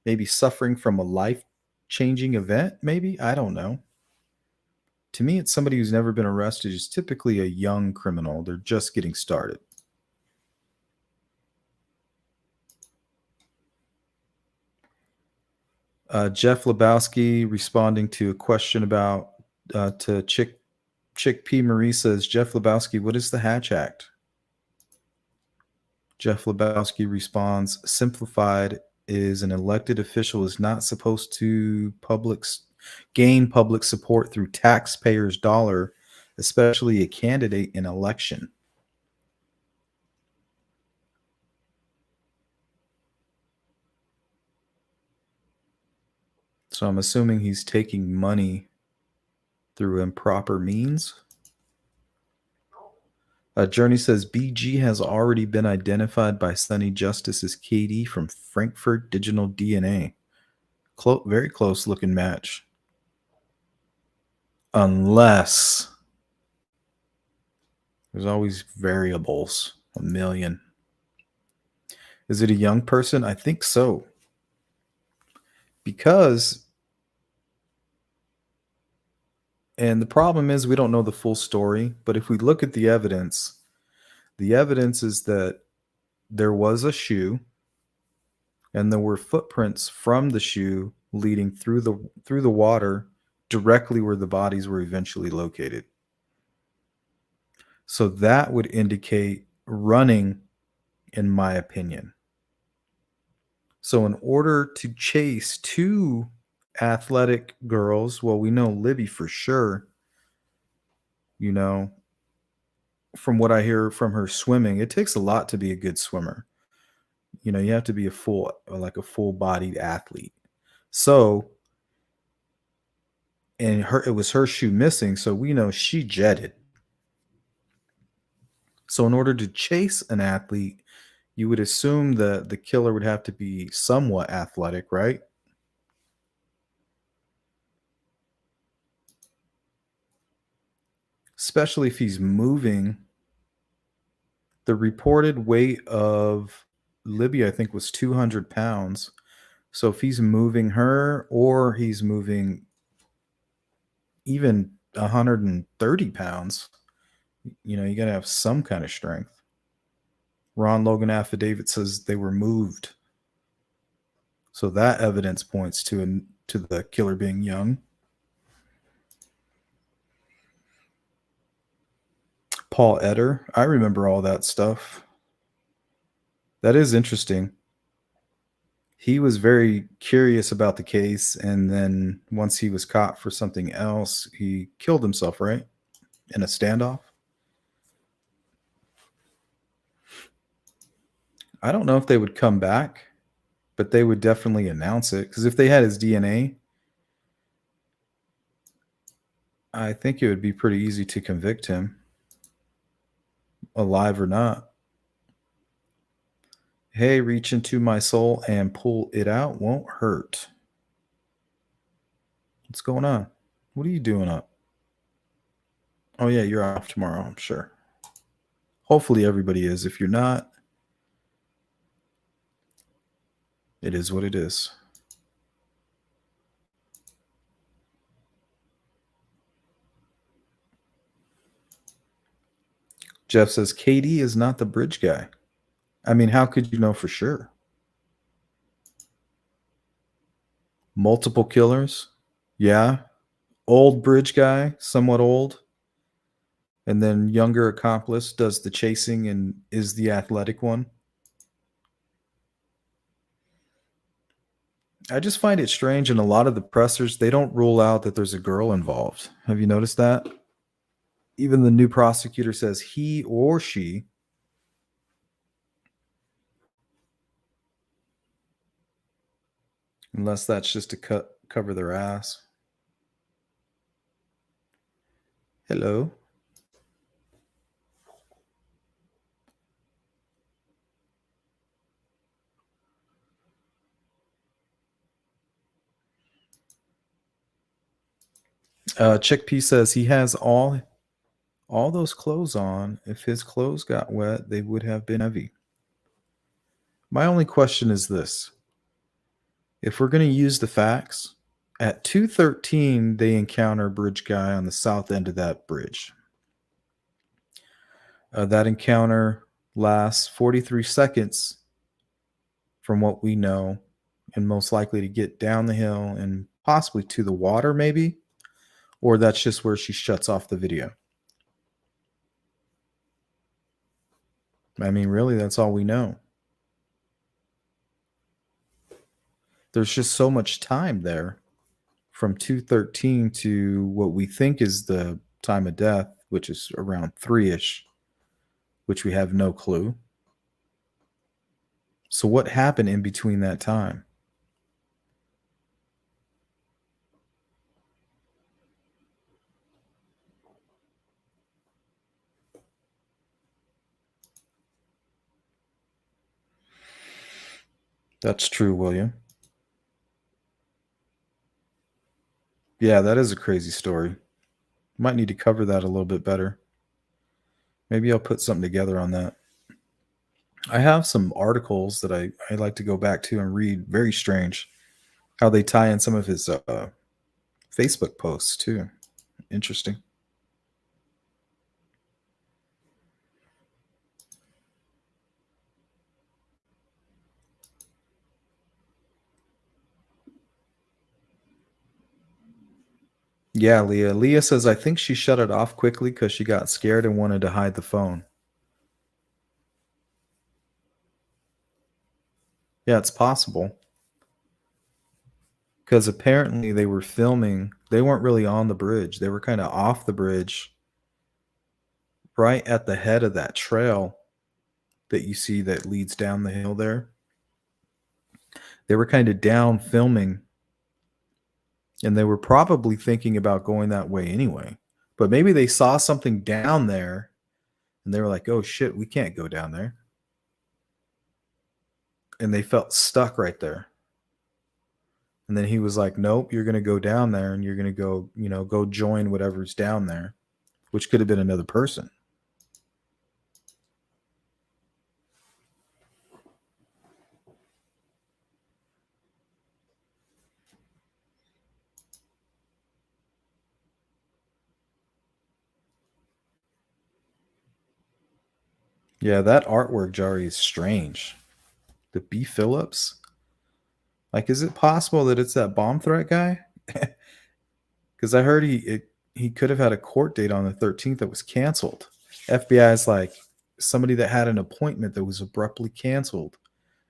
maybe suffering from a life-changing event, maybe? I don't know. To me, it's somebody who's never been arrested. It's typically a young criminal. They're just getting started. Jeff Lebowski responding to a question about to Chick P. Marie says, Jeff Lebowski, what is the Hatch Act? Jeff Lebowski responds, simplified is an elected official is not supposed to gain public support through taxpayers' dollar, especially a candidate in election. So I'm assuming he's taking money through improper means. Journey says BG has already been identified by Sonny Justice as Katie from Frankfurt Digital DNA. very close looking match. Unless there's always variables, a million. Is it a young person? I think so. Because, and the problem is we don't know the full story, but if we look at the evidence is that there was a shoe and there were footprints from the shoe leading through the water directly where the bodies were eventually located. So that would indicate running, in my opinion. So in order to chase two athletic girls, well, we know Libby for sure, you know, from what I hear from her swimming, it takes a lot to be a good swimmer. You know, you have to be a full-bodied athlete. So, and it was her shoe missing, so we know she jetted. So in order to chase an athlete, you would assume that the killer would have to be somewhat athletic, right? Especially if he's moving. The reported weight of Libby, I think, was 200 pounds. So if he's moving her, or he's moving even 130 pounds, you know, you got to have some kind of strength. Ron Logan affidavit says they were moved. So that evidence points to the killer being young. Paul Eder, I remember all that stuff. That is interesting. He was very curious about the case, and then once he was caught for something else, he killed himself, right? In a standoff. I don't know if they would come back, but they would definitely announce it, because if they had his DNA, I think it would be pretty easy to convict him, alive or not. Hey, reach into my soul and pull it out won't hurt. What's going on? What are you doing up? Oh yeah, you're off tomorrow, I'm sure. Hopefully everybody is. If you're not, it is what it is. Jeff says, Katie is not the bridge guy. I mean, how could you know for sure? Multiple killers? Yeah. Old bridge guy, somewhat old. And then younger accomplice does the chasing and is the athletic one. I just find it strange, in a lot of the pressers, they don't rule out that there's a girl involved. Have you noticed that? Even the new prosecutor says he or she. Unless that's just to cover their ass. Hello. Chickpea says he has all those clothes on. If his clothes got wet, they would have been heavy. My only question is this. If we're going to use the facts, at 2:13, they encounter bridge guy on the south end of that bridge. That encounter lasts 43 seconds from what we know, and most likely to get down the hill and possibly to the water maybe, or that's just where she shuts off the video. I mean, really, that's all we know. There's just so much time there from 2:13 to what we think is the time of death, which is around 3-ish, which we have no clue. So what happened in between that time? That's true, William. Yeah, that is a crazy story. Might need to cover that a little bit better. Maybe I'll put something together on that. I have some articles that I like to go back to and read. Very strange how they tie in some of his Facebook posts too. Interesting. Yeah, Leah. Leah says, I think she shut it off quickly because she got scared and wanted to hide the phone. Yeah, it's possible. Because apparently they were filming, they weren't really on the bridge. They were kind of off the bridge, right at the head of that trail that you see that leads down the hill there. They were kind of down filming, and they were probably thinking about going that way anyway. But maybe they saw something down there and they were like, oh shit, we can't go down there. And they felt stuck right there. And then he was like, nope, you're going to go down there and you're going to go, go join whatever's down there, which could have been another person. Yeah, that artwork, Jari, is strange. The B. Phillips. Like, is it possible that it's that bomb threat guy? Because I heard he could have had a court date on the 13th that was canceled. FBI is like somebody that had an appointment that was abruptly canceled,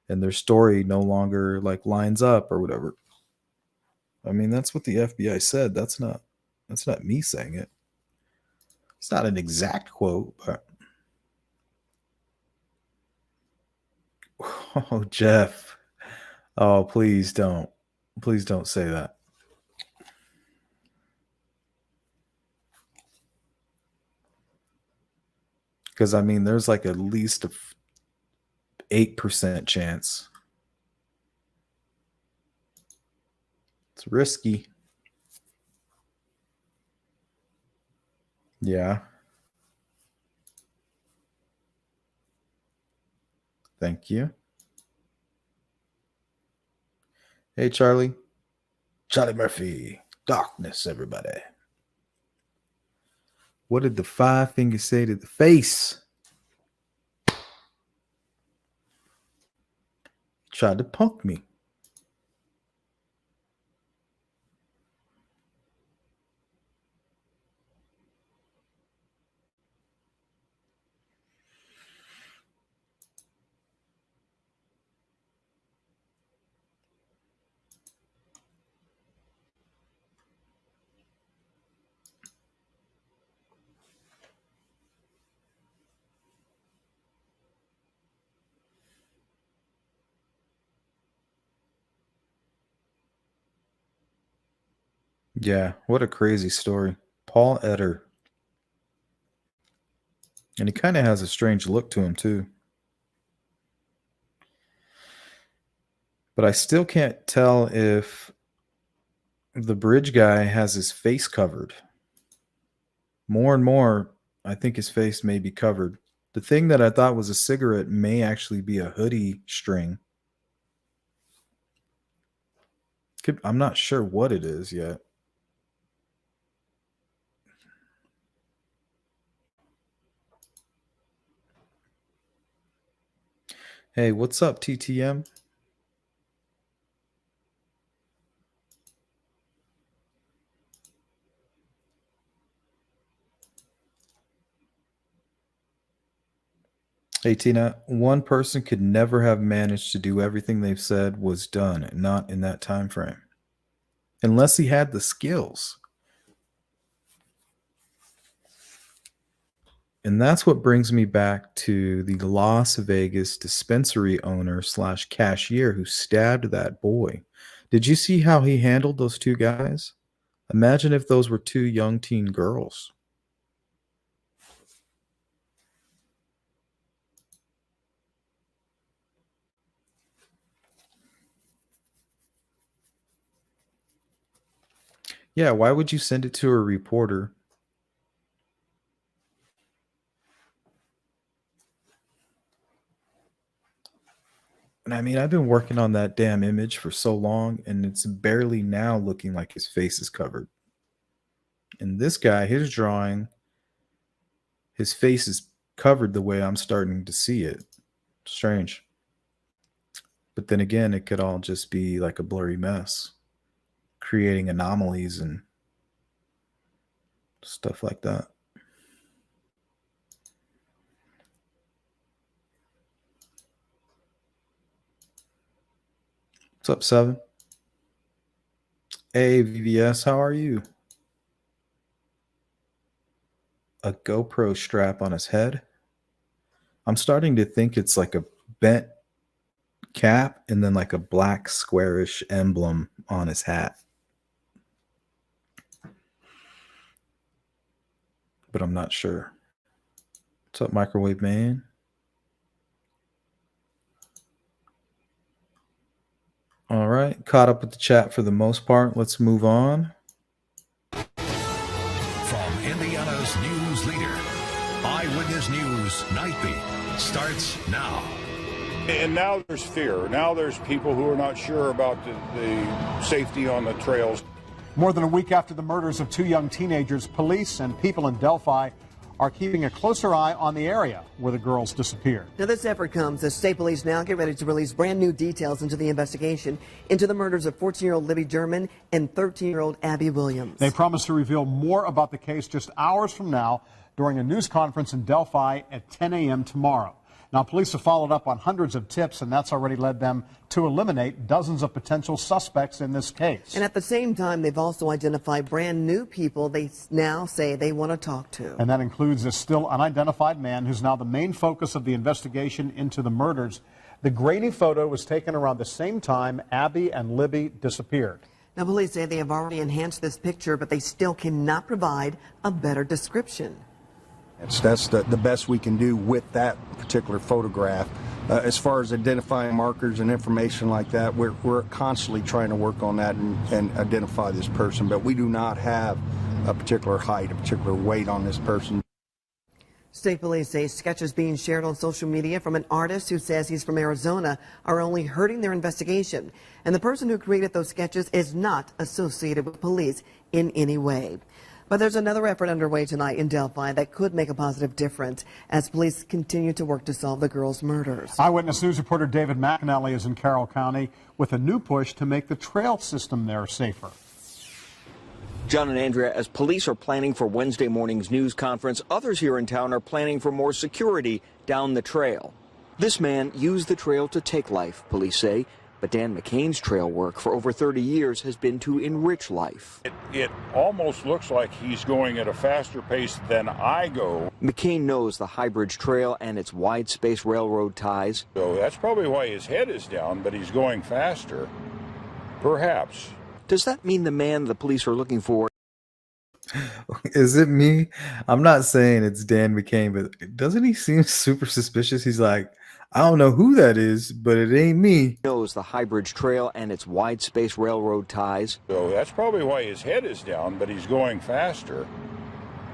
and their story no longer like lines up or whatever. I mean, that's what the FBI said. That's not me saying it. It's not an exact quote, but oh, Jeff. Oh, please don't. Please don't say that. Because, I mean, there's like at least a 8% chance. It's risky. Yeah. Thank you. Hey, Charlie. Charlie Murphy. Darkness, everybody. What did the five fingers say to the face? Tried to punk me. Yeah, what a crazy story. Paul Etter. And he kind of has a strange look to him, too. But I still can't tell if the bridge guy has his face covered. More and more, I think his face may be covered. The thing that I thought was a cigarette may actually be a hoodie string. I'm not sure what it is yet. Hey, what's up, TTM? Hey, Tina, one person could never have managed to do everything they've said was done, not in that time frame. Unless he had the skills. And that's what brings me back to the Las Vegas dispensary owner / cashier who stabbed that boy. Did you see how he handled those two guys? Imagine if those were two young teen girls. Yeah, why would you send it to a reporter? And I mean, I've been working on that damn image for so long, and it's barely now looking like his face is covered. And this guy, his drawing, his face is covered the way I'm starting to see it. Strange. But then again, it could all just be like a blurry mess, creating anomalies and stuff like that. What's up, Seven? Hey, VVS, how are you? A GoPro strap on his head. I'm starting to think it's like a bent cap and then like a black squarish emblem on his hat. But I'm not sure. What's up, Microwave Man? All right, caught up with the chat for the most part. Let's move on. From Indiana's news leader, Eyewitness News Nightbeat starts now. And now there's fear. Now there's people who are not sure about the safety on the trails. More than a week after the murders of two young teenagers, police and people in Delphi are keeping a closer eye on the area where the girls disappeared. Now, this effort comes as state police now get ready to release brand new details into the investigation into the murders of 14-year-old Libby German and 13-year-old Abby Williams. They promise to reveal more about the case just hours from now during a news conference in Delphi at 10 a.m. tomorrow. Now, police have followed up on hundreds of tips, and that's already led them to eliminate dozens of potential suspects in this case. And at the same time, they've also identified brand new people they now say they want to talk to. And that includes a still unidentified man who's now the main focus of the investigation into the murders. The grainy photo was taken around the same time Abby and Libby disappeared. Now, police say they have already enhanced this picture, but they still cannot provide a better description. That's the best we can do with that particular photograph. As far as identifying markers and information like that, we're constantly trying to work on that and identify this person, but we do not have a particular height, a particular weight on this person. State police say sketches being shared on social media from an artist who says he's from Arizona are only hurting their investigation. And the person who created those sketches is not associated with police in any way. But there's another effort underway tonight in Delphi that could make a positive difference as police continue to work to solve the girls' murders. Eyewitness News reporter David McAnally is in Carroll County with a new push to make the trail system there safer. John and Andrea, as police are planning for Wednesday morning's news conference, others here in town are planning for more security down the trail. This man used the trail to take life, police say. But Dan McCain's trail work for over 30 years has been to enrich life. It almost looks like he's going at a faster pace than I go. McCain knows the High Bridge Trail and its wide space railroad ties. So that's probably why his head is down, but he's going faster. Perhaps. Does that mean the man the police are looking for? Is it me? I'm not saying it's Dan McCain, but doesn't he seem super suspicious? He's like, I don't know who that is, but it ain't me. Knows the High Bridge Trail and its wide space railroad ties. So that's probably why his head is down, but he's going faster.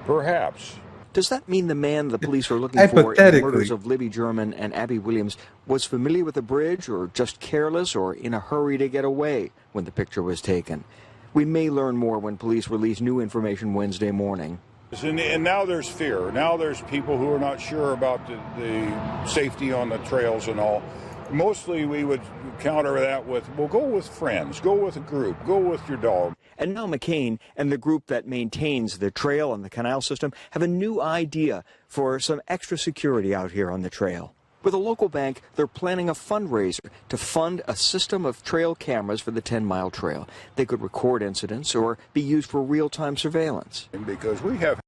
Perhaps. Does that mean the man the police are looking for in the murders of Libby German and Abby Williams was familiar with the bridge, or just careless, or in a hurry to get away when the picture was taken? We may learn more when police release new information Wednesday morning. And now there's fear. Now there's people who are not sure about the safety on the trails and all. Mostly we would counter that with, well, go with friends, go with a group, go with your dog. And now McCain and the group that maintains the trail and the canal system have a new idea for some extra security out here on the trail. With a local bank, they're planning a fundraiser to fund a system of trail cameras for the 10-mile trail. They could record incidents or be used for real-time surveillance. Because we have...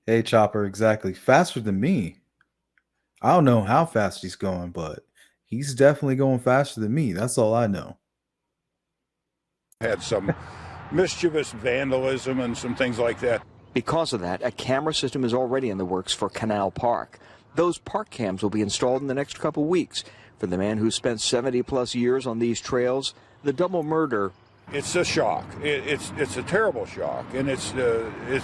Hey, Chopper, exactly. Faster than me. I don't know how fast he's going, but he's definitely going faster than me. That's all I know. Had some mischievous vandalism and some things like that. Because of that, a camera system is already in the works for Canal Park. Those park cams will be installed in the next couple weeks. For the man who spent 70-plus years on these trails, the double murder It's a shock. It's a terrible shock, and it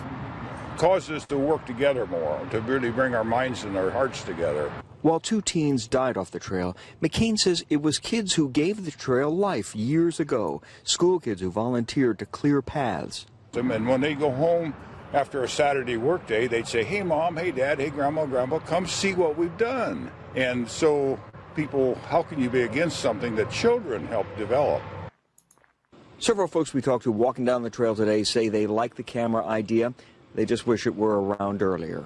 causes us to work together more, to really bring our minds and our hearts together. While 2 teens died off the trail, McCain says it was kids who gave the trail life years ago, school kids who volunteered to clear paths. And when they go home after a Saturday workday, they'd say, "Hey, Mom, hey, Dad, hey, Grandma, come see what we've done." And so people, how can you be against something that children help develop? Several folks we talked to walking down the trail today say they like the camera idea. They just wish it were around earlier.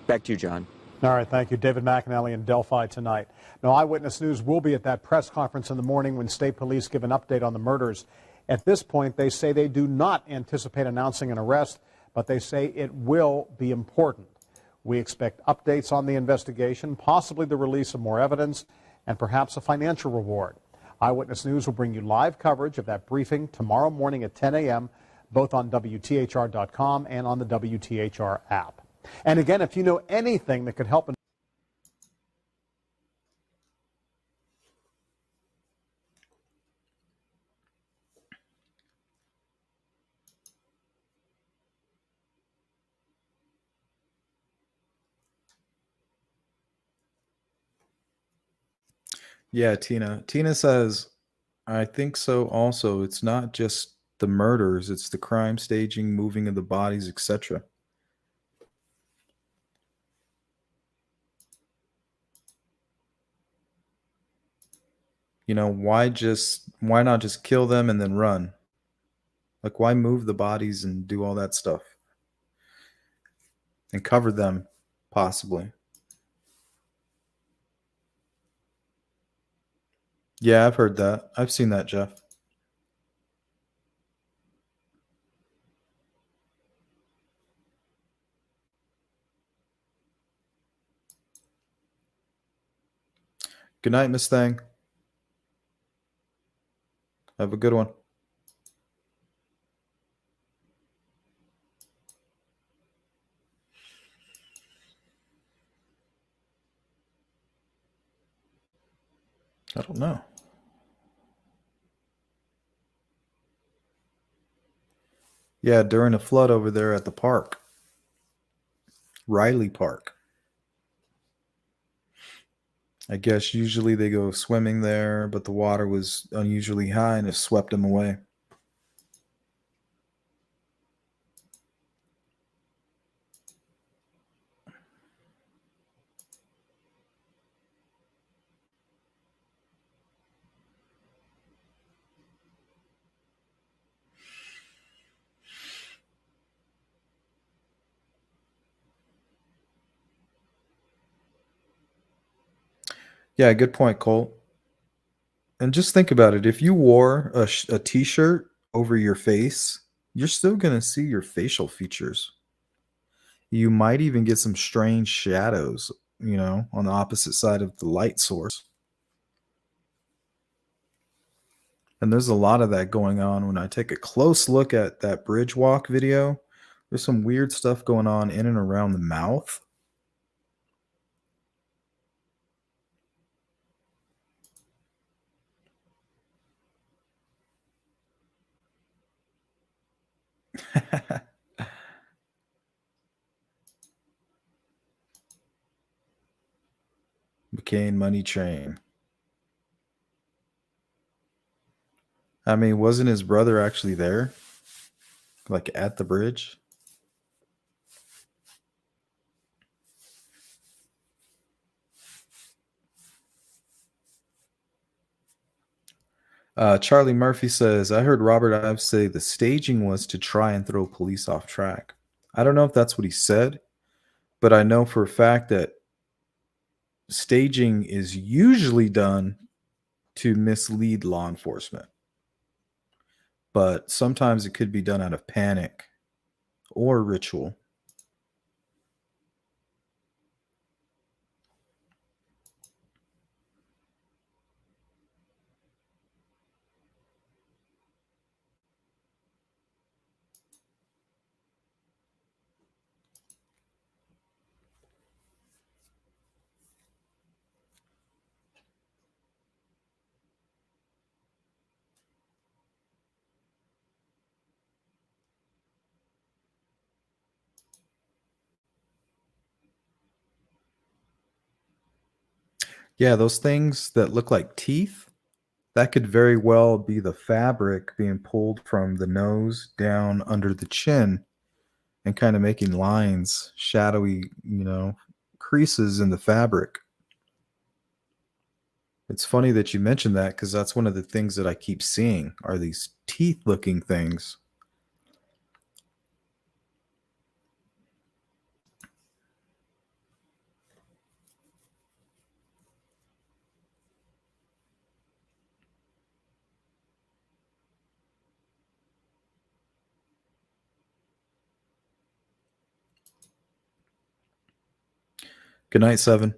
Back to you, John. All right, thank you. David McAnally in Delphi tonight. Now, Eyewitness News will be at that press conference in the morning when state police give an update on the murders. At this point, they say they do not anticipate announcing an arrest, but they say it will be important. We expect updates on the investigation, possibly the release of more evidence, and perhaps a financial reward. Eyewitness News will bring you live coverage of that briefing tomorrow morning at 10 a.m., both on WTHR.com and on the WTHR app. And again, if you know anything that could help Yeah, Tina. Tina says, I think so also. It's not just the murders, it's the crime staging, moving of the bodies, etc. You know, why not just kill them and then run? Like, why move the bodies and do all that stuff? And cover them, possibly. Yeah, I've heard that. I've seen that, Jeff. Good night, Miss Thang. Have a good one. I don't know. Yeah, during a flood over there at the park. Riley Park. I guess usually they go swimming there, but the water was unusually high and it swept them away. Yeah, good point, Colt. And just think about it. If you wore a t-shirt over your face, you're still going to see your facial features. You might even get some strange shadows, you know, on the opposite side of the light source. And there's a lot of that going on when I take a close look at that bridge walk video. There's some weird stuff going on in and around the mouth. McCain money train. I mean, wasn't his brother actually there? Like at the bridge? Charlie Murphy says, I heard Robert Ives say the staging was to try and throw police off track. I don't know if that's what he said, but I know for a fact that staging is usually done to mislead law enforcement. But sometimes it could be done out of panic or ritual. Yeah, those things that look like teeth, that could very well be the fabric being pulled from the nose down under the chin and kind of making lines, shadowy, creases in the fabric. It's funny that you mentioned that because that's one of the things that I keep seeing are these teeth looking things. Good night, Seven.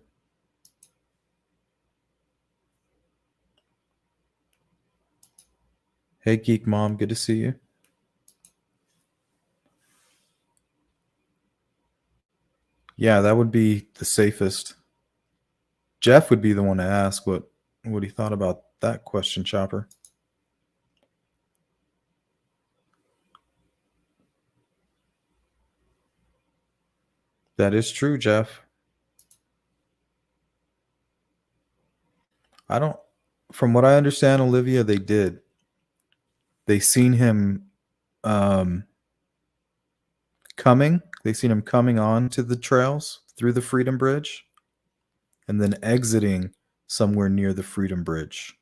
Hey, Geek Mom, good to see you. Yeah, that would be the safest. Jeff would be the one to ask what he thought about that question, Chopper. That is true, Jeff. From what I understand, Olivia, they did. They seen him coming. They seen him coming on to the trails through the Freedom Bridge and then exiting somewhere near the Freedom Bridge.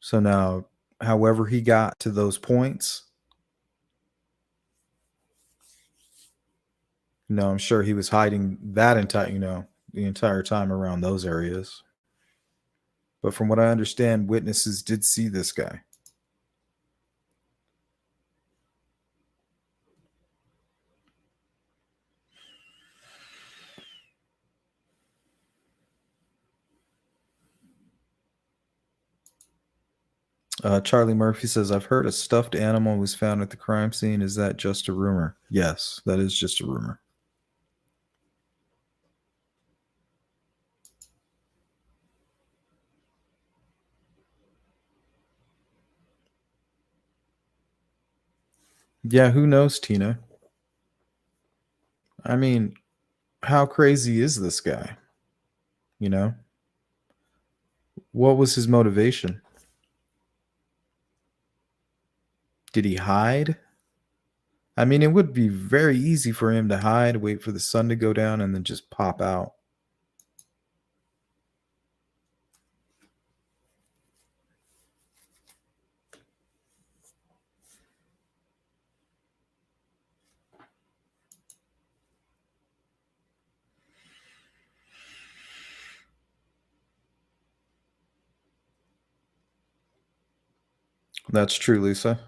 So now, however he got to those points, I'm sure he was hiding that the entire time around those areas. But from what I understand, witnesses did see this guy. Charlie Murphy says, I've heard a stuffed animal was found at the crime scene. Is that just a rumor? Yes, that is just a rumor. Yeah, who knows, Tina? I mean, how crazy is this guy? What was his motivation? Did he hide? I mean, it would be very easy for him to hide, wait for the sun to go down, and then just pop out. That's true, Lisa.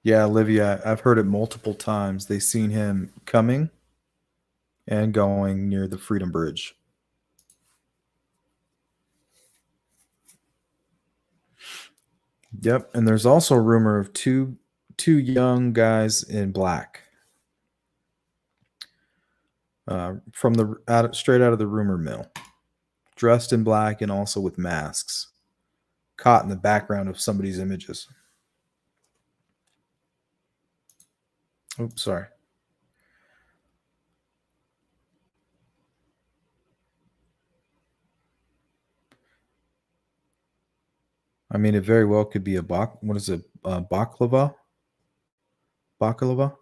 Yeah, Olivia, I've heard it multiple times. They've seen him coming and going near the Freedom Bridge. Yep, and there's also a rumor of two young guys in black from straight out of the rumor mill, dressed in black and also with masks, caught in the background of somebody's images. Oops, sorry. I mean, it very well could be a baklava? Baklava?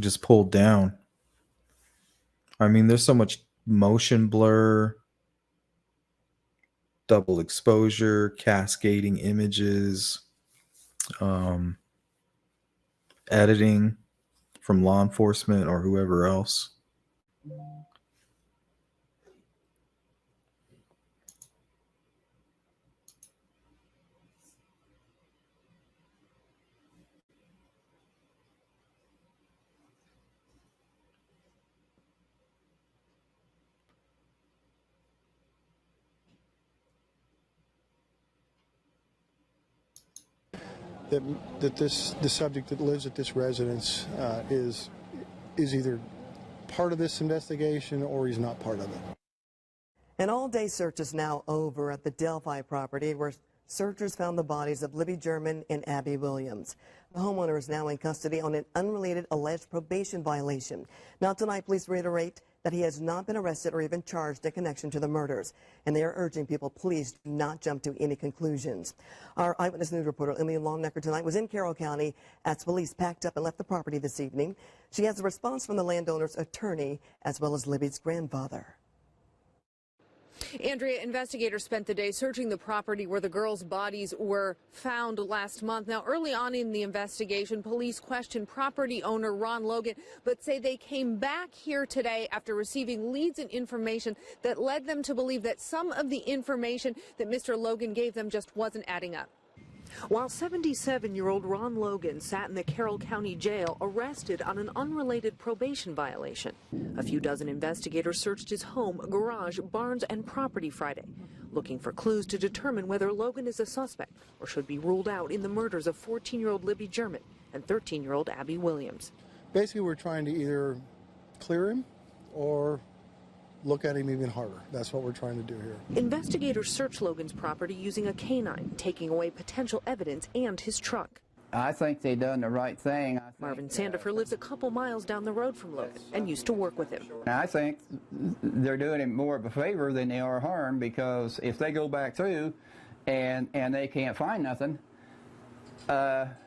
Just pulled down. I mean, there's so much motion blur, double exposure, cascading images, editing from law enforcement or whoever else. That the subject that lives at this residence is either part of this investigation or he's not part of it. An all-day search is now over at the Delphi property where searchers found the bodies of Libby German and Abby Williams. The homeowner is now in custody on an unrelated alleged probation violation. Now tonight, police reiterate that he has not been arrested or even charged in connection to the murders. And they are urging people, please do not jump to any conclusions. Our Eyewitness News reporter, Emily Longnecker, tonight was in Carroll County as police packed up and left the property this evening. She has a response from the landowner's attorney as well as Libby's grandfather. Andrea, investigators spent the day searching the property where the girls' bodies were found last month. Now, early on in the investigation, police questioned property owner Ron Logan, but say they came back here today after receiving leads and information that led them to believe that some of the information that Mr. Logan gave them just wasn't adding up. While 77-year-old Ron Logan sat in the Carroll County Jail, arrested on an unrelated probation violation. A few dozen investigators searched his home, garage, barns, and property Friday, looking for clues to determine whether Logan is a suspect or should be ruled out in the murders of 14-year-old Libby German and 13-year-old Abby Williams. Basically, we're trying to either clear him or look at him even harder. That's what we're trying to do here. Investigators searched Logan's property using a canine, taking away potential evidence and his truck. I think they done the right thing. Marvin Sandifer lives a couple miles down the road from Logan and used to work with him. I think they're doing him more of a favor than they are harm, because if they go back through and they can't find nothing,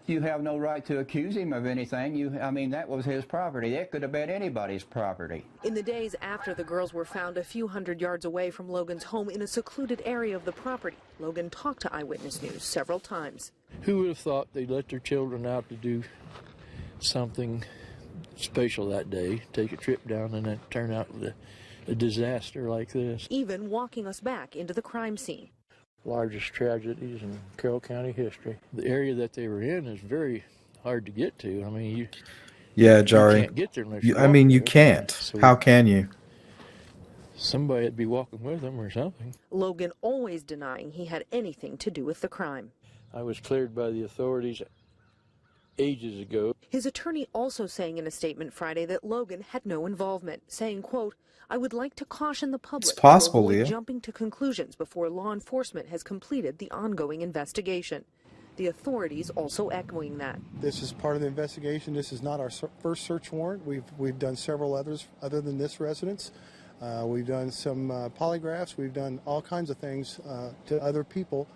you have no right to accuse him of anything. I mean, that was his property. That could have been anybody's property. In the days after the girls were found a few hundred yards away from Logan's home in a secluded area of the property, Logan talked to Eyewitness News several times. Who would have thought they'd let their children out to do something special that day, take a trip down, and then turn out with a disaster like this? Even walking us back into the crime scene. Largest tragedies in Carroll County history. The area that they were in is very hard to get to. I mean, Yeah, Jari. you can't get there unless I mean, you there. can't. So How can you? somebody would be walking with them or something. Logan always denying he had anything to do with the crime. I was cleared by the authorities ages ago. His attorney also saying in a statement Friday that Logan had no involvement, saying, quote, "I would like to caution the public It's possible, to avoid Leah. jumping to conclusions before law enforcement has completed the ongoing investigation." The authorities also echoing that. This is part of the investigation. This is not our first search warrant. We've done several others other than this residence. We've done some polygraphs. We've done all kinds of things to other people.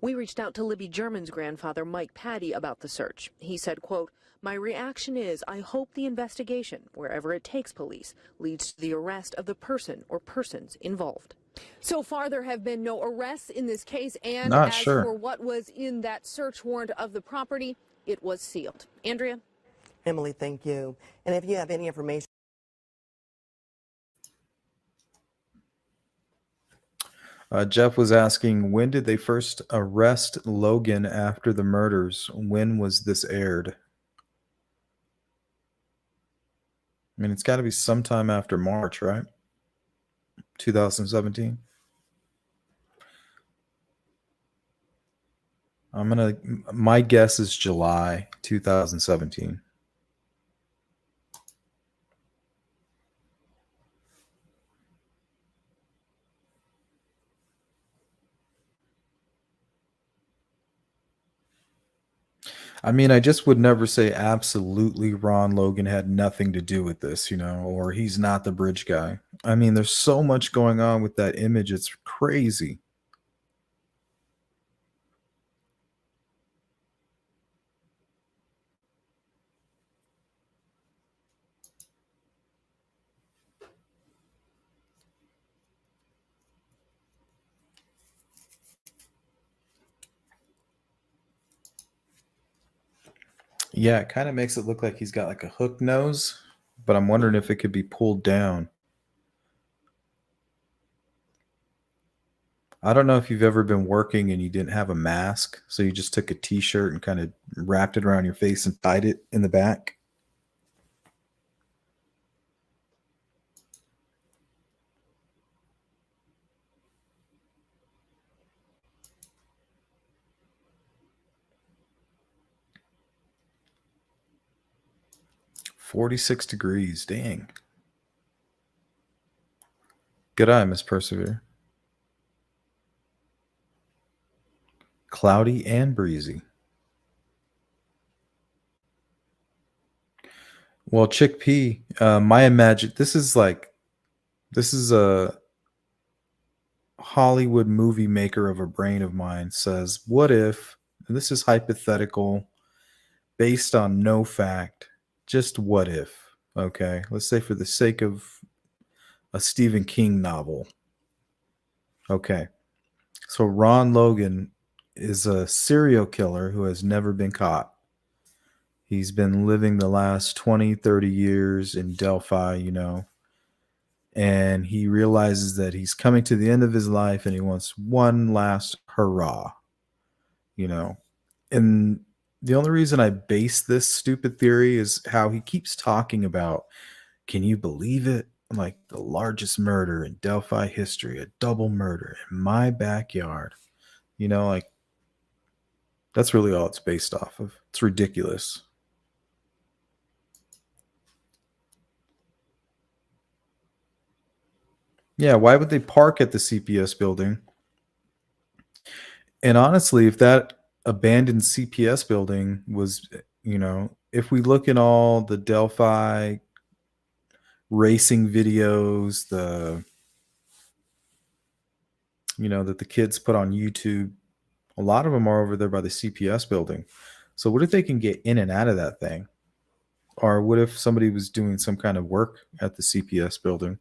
We reached out to Libby German's grandfather, Mike Patty, about the search. He said, quote, "My reaction is I hope the investigation, wherever it takes police, leads to the arrest of the person or persons involved." So far, there have been no arrests in this case, and Not as sure. for what was in that search warrant of the property, it was sealed. Andrea? Emily, thank you. And if you have any information, Jeff was asking, when did they first arrest Logan after the murders? When was this aired? I mean, it's got to be sometime after March, right? 2017. My guess is July 2017. I mean, I just would never say absolutely Ron Logan had nothing to do with this, or he's not the bridge guy. I mean, there's so much going on with that image. It's crazy. Yeah, it kind of makes it look like he's got like a hook nose, but I'm wondering if it could be pulled down. I don't know if you've ever been working and you didn't have a mask, so you just took a t-shirt and kind of wrapped it around your face and tied it in the back. "46 degrees, dang. Good eye, Miss Persevere." Cloudy and breezy. Well, Chickpea, this is a Hollywood movie maker of a brain of mine says, what if, and this is hypothetical, based on no fact, just what if, okay? Let's say for the sake of a Stephen King novel. Okay. So Ron Logan is a serial killer who has never been caught. He's been living the last 20, 30 years in Delphi, you know, and he realizes that he's coming to the end of his life and he wants one last hurrah, you know. And the only reason I base this stupid theory is how he keeps talking about, can you believe it? Like the largest murder in Delphi history, a double murder in my backyard. You know, like that's really all it's based off of. It's ridiculous. Yeah, why would they park at the CPS building? And honestly, if that abandoned CPS building was, you know, if we look at all the Delphi racing videos, that the kids put on YouTube, a lot of them are over there by the CPS building. So what if they can get in and out of that thing? Or what if somebody was doing some kind of work at the CPS building?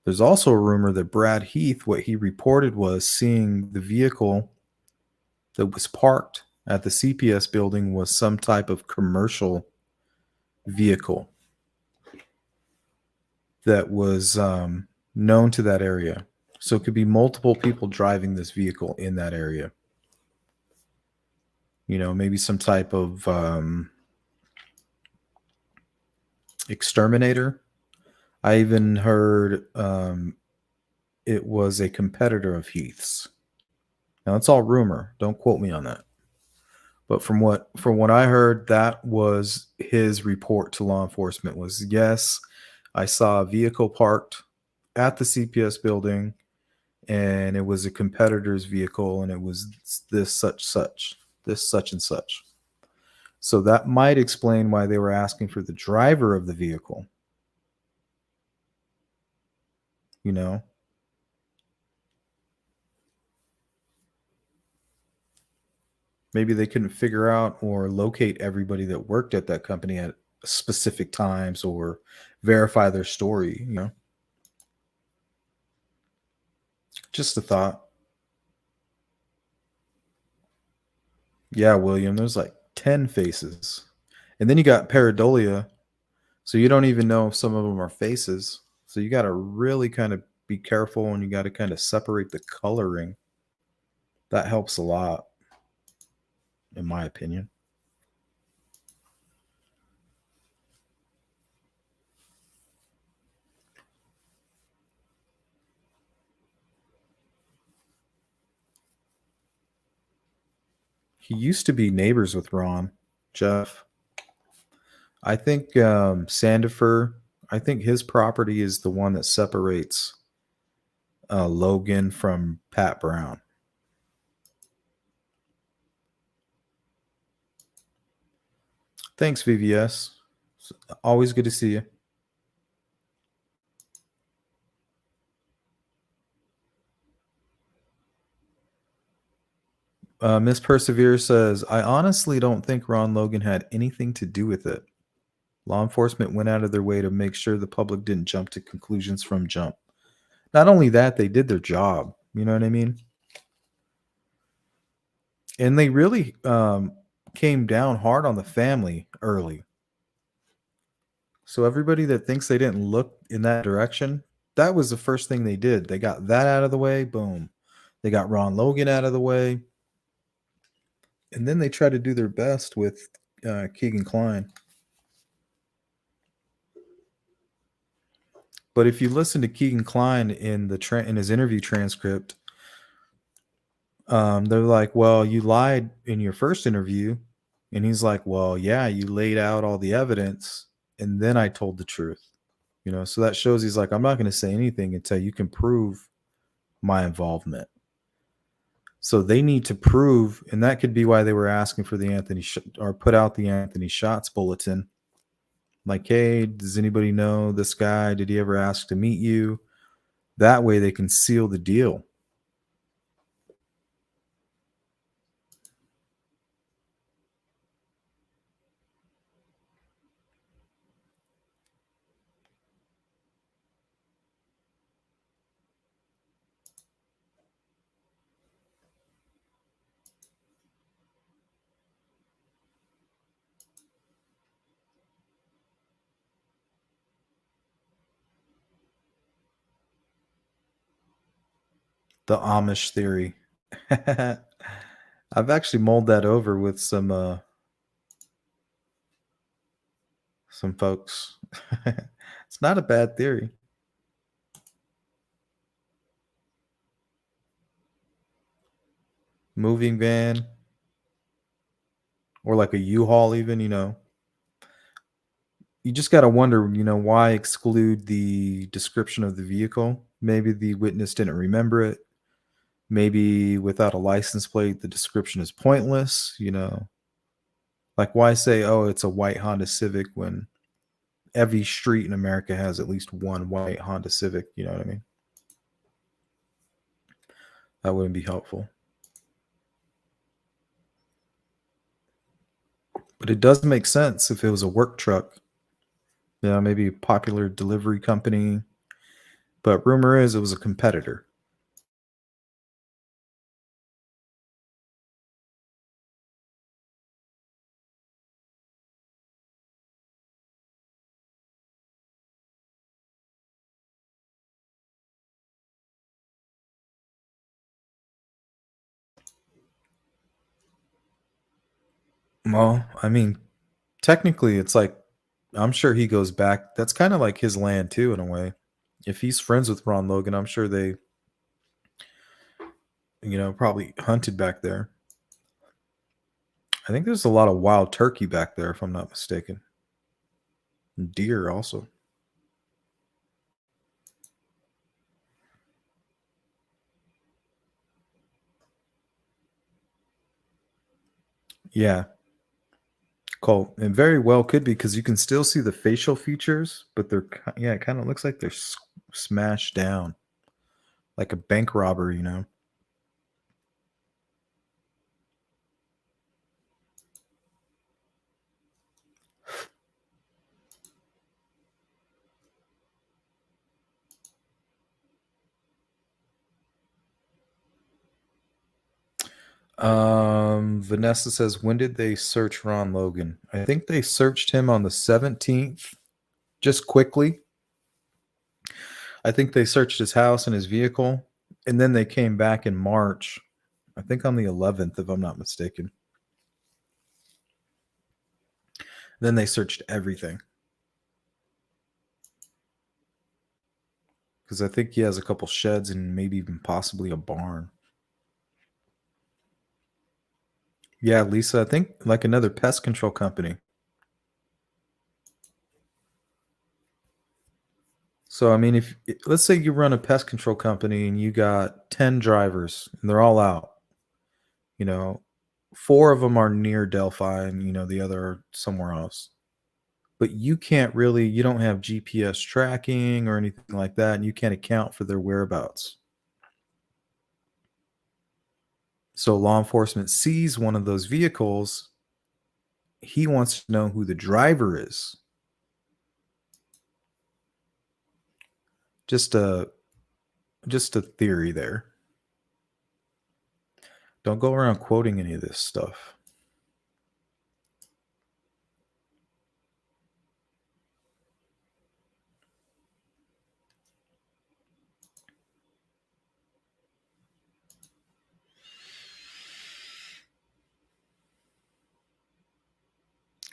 There's also a rumor that Brad Heath, what he reported was seeing the vehicle that was parked at the CPS building was some type of commercial vehicle that was known to that area. So it could be multiple people driving this vehicle in that area. You know, maybe some type of exterminator. I even heard it was a competitor of Heath's. Now it's all rumor. Don't quote me on that. But from what I heard, that was his report to law enforcement was, yes, I saw a vehicle parked at the CPS building and it was a competitor's vehicle and it was this such and such. So that might explain why they were asking for the driver of the vehicle. You know? Maybe they couldn't figure out or locate everybody that worked at that company at specific times or verify their story, you know? Just a thought. Yeah, William, there's like 10 faces. And then you got pareidolia, so you don't even know if some of them are faces. So you got to really kind of be careful and you got to kind of separate the coloring. That helps a lot, in my opinion. He used to be neighbors with Ron, Jeff. I think Sandifer, I think his property is the one that separates Logan from Pat Brown. Thanks, VVS. Always good to see you. Miss Persevere says, I honestly don't think Ron Logan had anything to do with it. Law enforcement went out of their way to make sure the public didn't jump to conclusions from jump. Not only that, they did their job. You know what I mean? And they really came down hard on the family early. So everybody that thinks they didn't look in that direction, that was the first thing they did. They got that out of the way. Boom. They got Ron Logan out of the way. And then they try to do their best with Keegan Kline. But if you listen to Keegan Kline in in his interview transcript, they're like, well, you lied in your first interview. And he's like, well, yeah, you laid out all the evidence and then I told the truth. You know, so that shows he's like, I'm not going to say anything until you can prove my involvement. So they need to prove, and that could be why they were asking for the Anthony or put out the Anthony Shots bulletin. Like, hey, does anybody know this guy? Did he ever ask to meet you? That way they can seal the deal. The Amish theory. I've actually mulled that over with some folks. It's not a bad theory. Moving van, or like a U-Haul even, you know. You just got to wonder, you know, why exclude the description of the vehicle? Maybe the witness didn't remember it. Maybe without a license plate, the description is pointless, you know. Like, why say, oh, it's a white Honda Civic when every street in America has at least one white Honda Civic? You know what I mean? That wouldn't be helpful. But it does make sense if it was a work truck. Yeah, maybe a popular delivery company. But rumor is it was a competitor. Well, I mean, technically, it's like, I'm sure he goes back. That's kind of like his land too, in a way. If he's friends with Ron Logan, I'm sure they, you know, probably hunted back there. I think there's a lot of wild turkey back there, if I'm not mistaken. And deer also. Yeah. Cool. And very well could be, because you can still see the facial features, but they're, yeah, it kind of looks like they're smashed down. Like a bank robber, you know? Vanessa says, when did they search Ron Logan? I think they searched him on the 17th, just quickly. I think they searched his house and his vehicle, and then they came back in March, I think on the 11th, if I'm not mistaken. Then they searched everything. Because I think he has a couple sheds and maybe even possibly a barn. Yeah, Lisa, I think like another pest control company. So, I mean, if let's say you run a pest control company and you got 10 drivers and they're all out, you know, 4 of them are near Delphi and, you know, the other are somewhere else. But you can't really, you don't have GPS tracking or anything like that, and you can't account for their whereabouts. So law enforcement sees one of those vehicles. He wants to know who the driver is. Just a theory there. Don't go around quoting any of this stuff.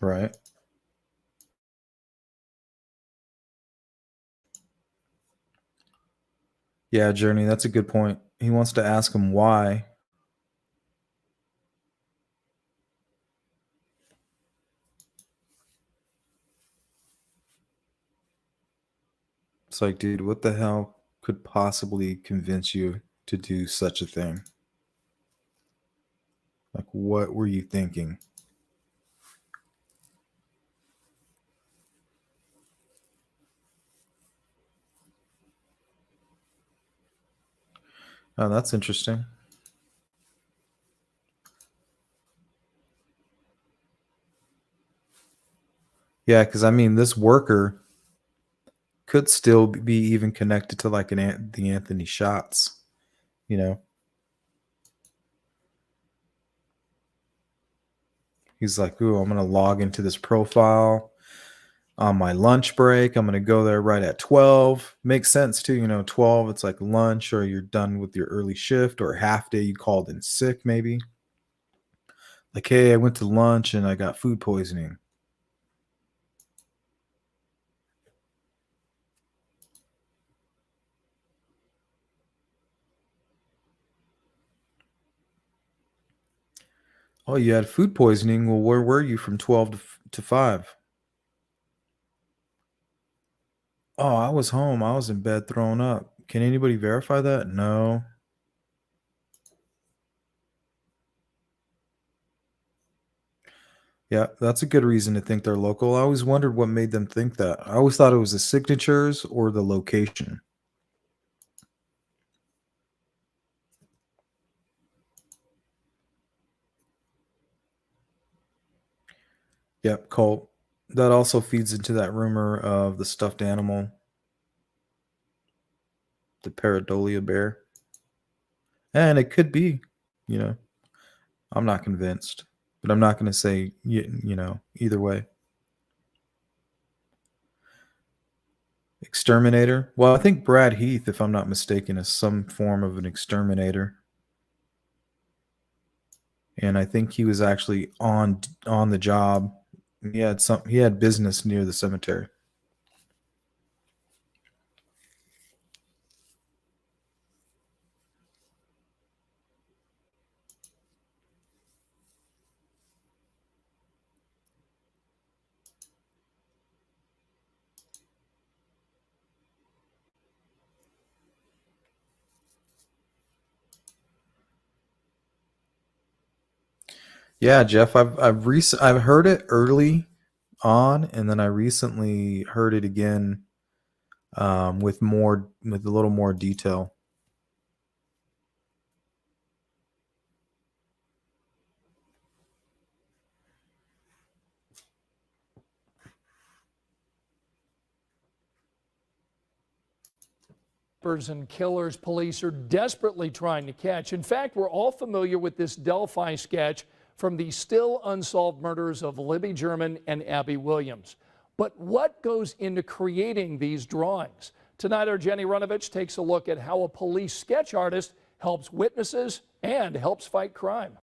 Right. Yeah, Journey, that's a good point. He wants to ask him why. It's like, dude, what the hell could possibly convince you to do such a thing? Like, what were you thinking? Oh, that's interesting. Yeah, because I mean, this worker could still be even connected to like the Anthony shots, you know? He's like, ooh, I'm going to log into this profile on my lunch break. I'm going to go there right at 12. Makes sense too. You know, 12, it's like lunch, or you're done with your early shift, or half day you called in sick maybe. Like, hey, I went to lunch and I got food poisoning. Oh, you had food poisoning. Well, where were you from 12 to 5? Oh, I was home. I was in bed throwing up. Can anybody verify that? No. Yeah, that's a good reason to think they're local. I always wondered what made them think that. I always thought it was the signatures or the location. Yep, Colt. That also feeds into that rumor of the stuffed animal, the pareidolia bear. And it could be, you know, I'm not convinced, but I'm not going to say, you know, either way. Exterminator. Well, I think Brad Heath, if I'm not mistaken, is some form of an exterminator. And I think he was actually on the job. He had business near the cemetery. Yeah, Jeff, I've heard it early on, and then I recently heard it again with a little more detail. And killers police are desperately trying to catch. In fact, we're all familiar with this Delphi sketch from the still unsolved murders of Libby German and Abby Williams. But what goes into creating these drawings? Tonight, our Jenny Runovich takes a look at how a police sketch artist helps witnesses and helps fight crime.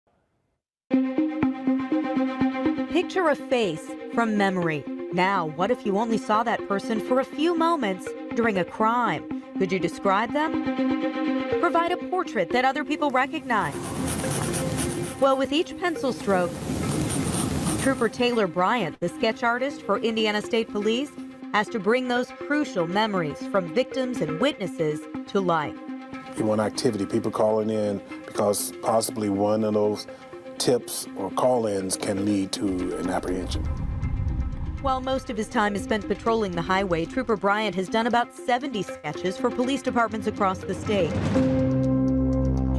Picture a face from memory. Now, what if you only saw that person for a few moments during a crime? Could you describe them? Provide a portrait that other people recognize. Well, with each pencil stroke, Trooper Taylor Bryant, the sketch artist for Indiana State Police, has to bring those crucial memories from victims and witnesses to life. You want activity, people calling in, because possibly one of those tips or call-ins can lead to an apprehension. While most of his time is spent patrolling the highway, Trooper Bryant has done about 70 sketches for police departments across the state,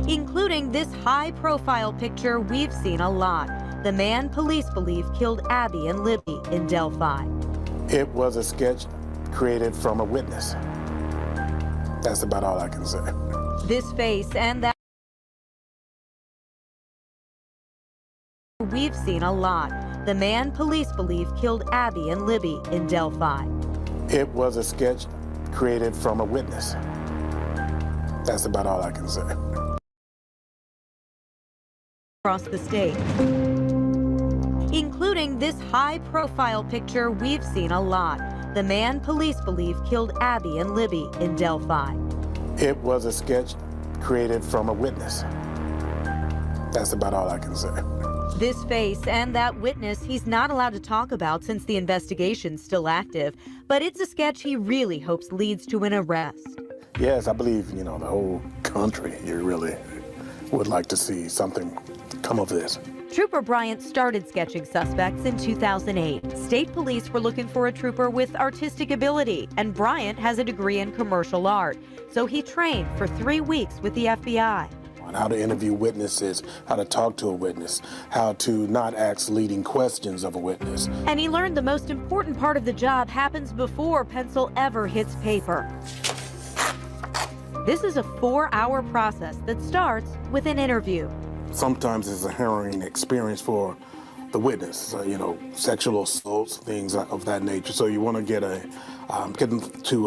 including this high-profile picture we've seen a lot. The man police believe killed Abby and Libby in Delphi. It was a sketch created from a witness. That's about all I can say. This face and that we've seen a lot. The man police believe killed Abby and Libby in Delphi. It was a sketch created from a witness. That's about all I can say. Across the state, including this high-profile picture we've seen a lot. The man police believe killed Abby and Libby in Delphi. It was a sketch created from a witness. That's about all I can say. This face and that witness he's not allowed to talk about since the investigation's still active, but it's a sketch he really hopes leads to an arrest. Yes, I believe, the whole country here really would like to see something come of this. Trooper Bryant started sketching suspects in 2008. State police were looking for a trooper with artistic ability, and Bryant has a degree in commercial art. So he trained for 3 weeks with the FBI. On how to interview witnesses, how to talk to a witness, how to not ask leading questions of a witness. And he learned the most important part of the job happens before pencil ever hits paper. This is a 4-hour process that starts with an interview. Sometimes it's a harrowing experience for the witness, sexual assaults, things of that nature. So you want to get them to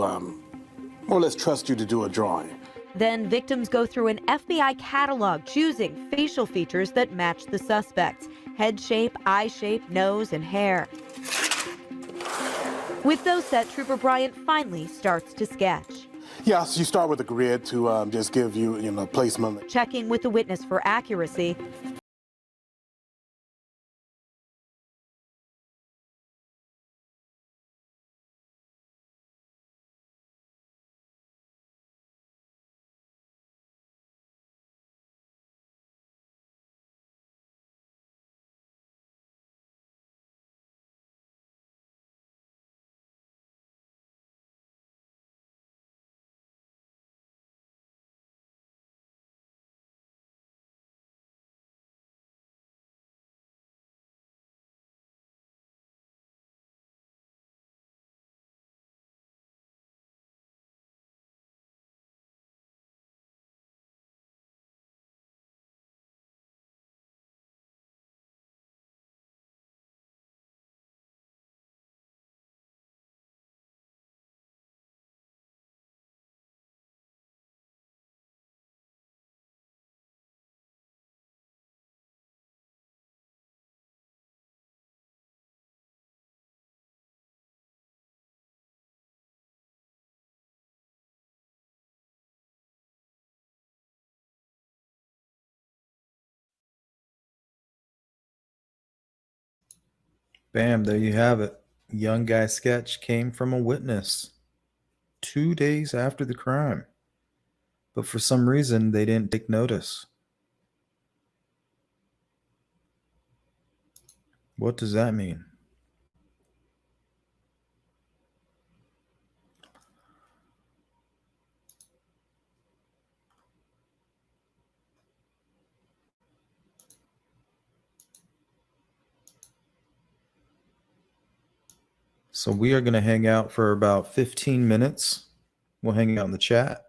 more or less trust you to do a drawing. Then victims go through an FBI catalog, choosing facial features that match the suspects: head shape, eye shape, nose, and hair. With those set, Trooper Bryant finally starts to sketch. Yeah, so you start with a grid to just give you, placement. Checking with the witness for accuracy. Bam, there you have it. Young guy sketch came from a witness 2 days after the crime. But for some reason, they didn't take notice. What does that mean? So we are going to hang out for about 15 minutes. We'll hang out in the chat.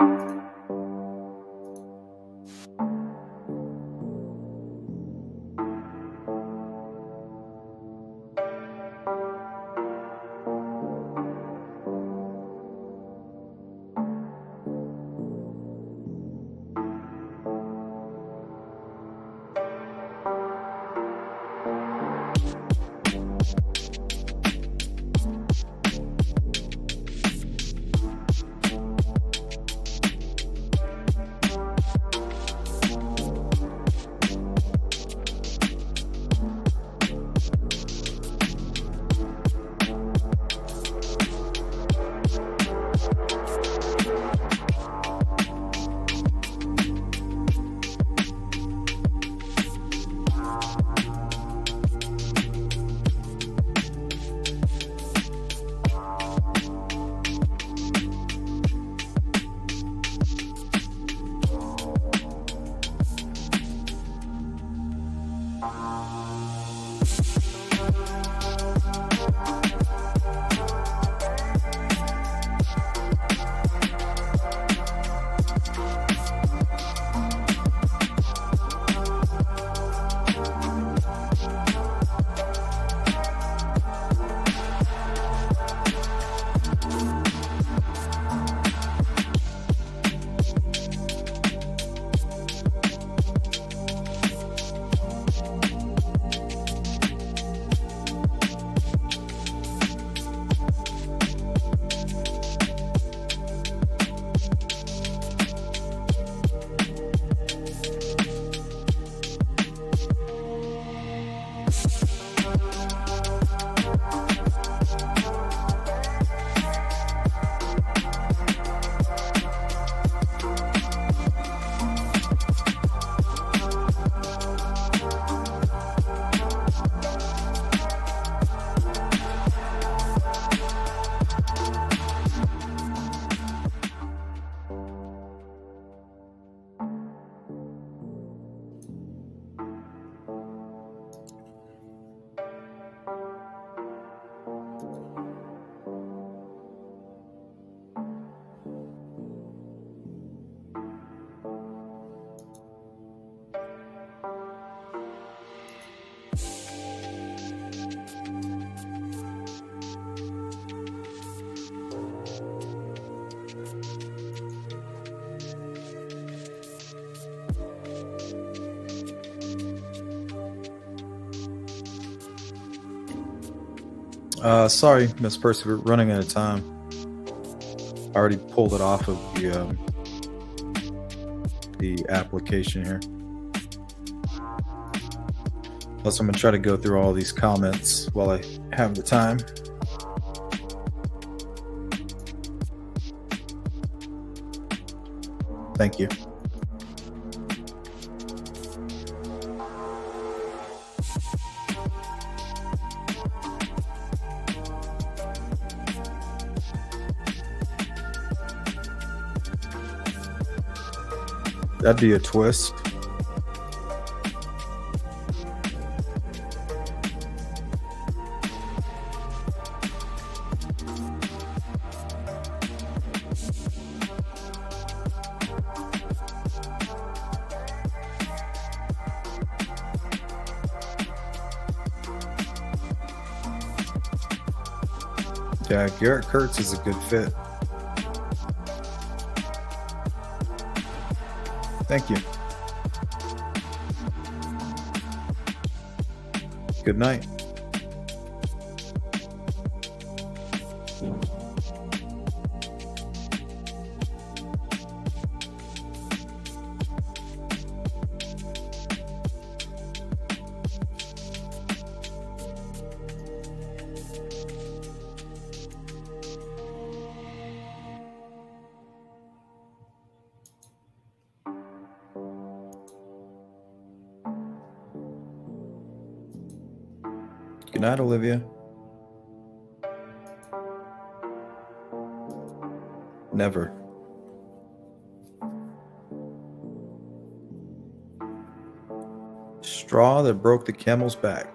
Sorry, Miss Percy, we're running out of time. I already pulled it off of the application here. Plus, I'm going to try to go through all these comments while I have the time. Thank you. That'd be a twist. Yeah, Garrett Kurtz is a good fit. Thank you. Good night. Good night, Olivia. Never. Straw that broke the camel's back.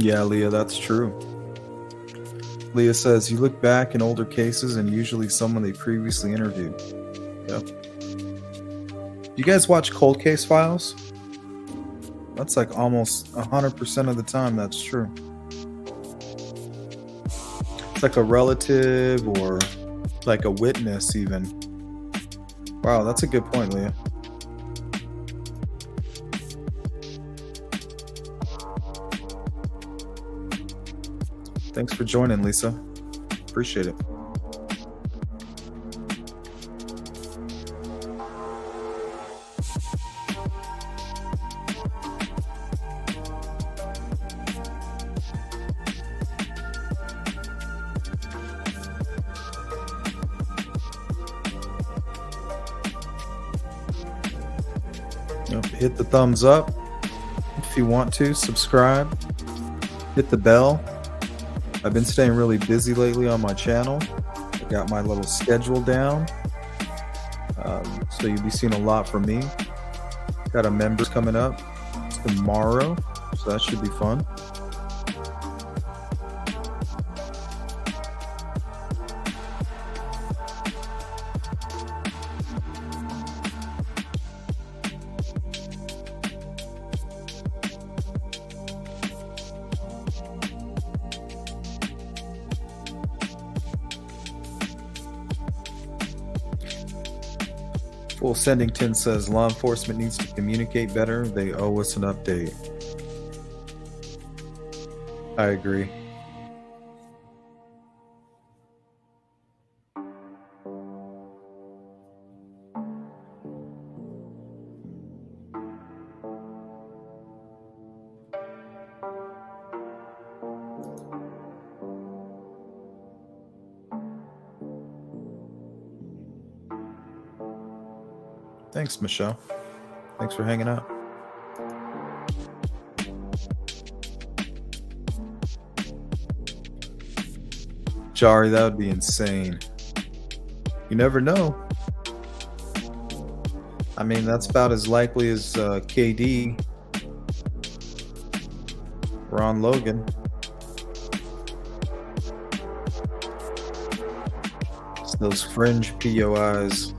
Yeah, Leah, that's true. Leah says, you look back in older cases and usually someone they previously interviewed. Yep. You guys watch Cold Case Files? That's like almost 100% of the time that's true. It's like a relative or like a witness even. Wow, that's a good point, Leah. Thanks for joining, Lisa. Appreciate it. Hit the thumbs up if you want to. Subscribe. Hit the bell. I've been staying really busy lately on my channel. I got my little schedule down. So you'll be seeing a lot from me. Got a members coming up tomorrow, so that should be fun. Full Sendington says law enforcement needs to communicate better. They owe us an update. I agree. Thanks, Michelle. Thanks for hanging out. Jari, that would be insane. You never know. I mean, that's about as likely as KD, Ron Logan. It's those fringe POIs.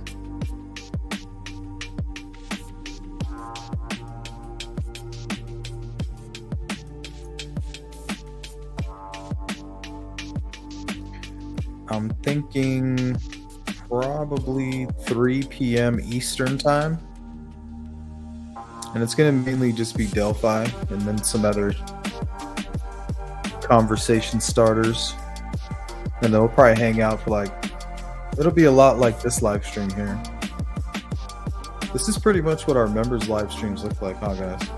I'm thinking probably 3 p.m. Eastern time. And it's going to mainly just be Delphi and then some other conversation starters. And they'll probably hang out for it'll be a lot like this live stream here. This is pretty much what our members' live streams look like, huh, guys?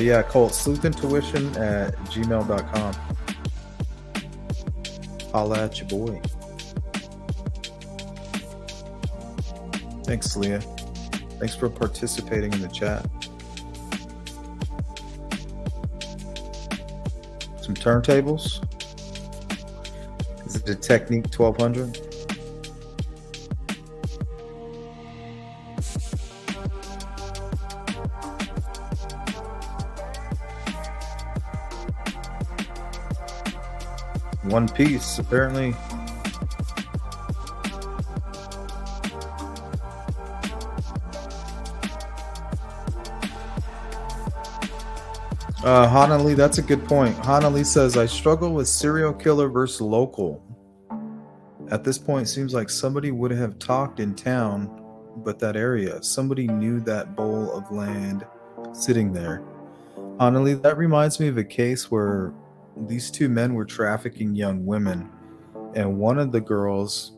Yeah, Colt, sleuthintuition@gmail.com. Holla at your boy. Thanks, Leah. Thanks for participating in the chat. Some turntables. Is it a Technique 1200? One piece, apparently. Hana Lee, that's a good point. Hana Lee says, I struggle with serial killer versus local. At this point, it seems like somebody would have talked in town, but that area. Somebody knew that bowl of land sitting there. Hana Lee, that reminds me of a case where these two men were trafficking young women, and one of the girls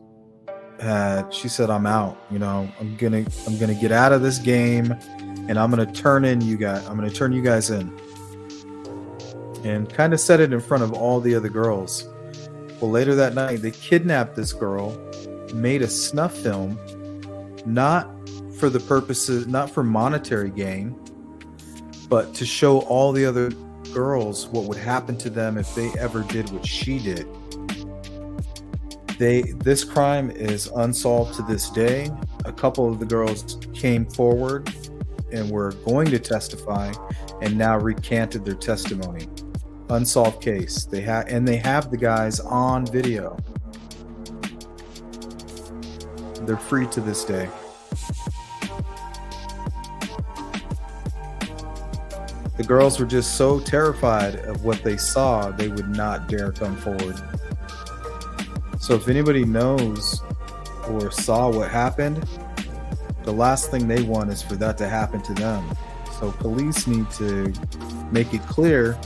she said, I'm out, I'm gonna get out of this game, and I'm gonna turn you guys in, and kind of said it in front of all the other girls. Well, later that night they kidnapped this girl, made a snuff film, not for monetary gain, but to show all the other girls what would happen to them if they ever did what she did. This crime is unsolved to this day. A couple of the girls came forward and were going to testify and now recanted their testimony. Unsolved case. They have the guys on video. They're free to this day. The girls were just so terrified of what they saw, they would not dare come forward. So if anybody knows or saw what happened, the last thing they want is for that to happen to them. So police need to make it clear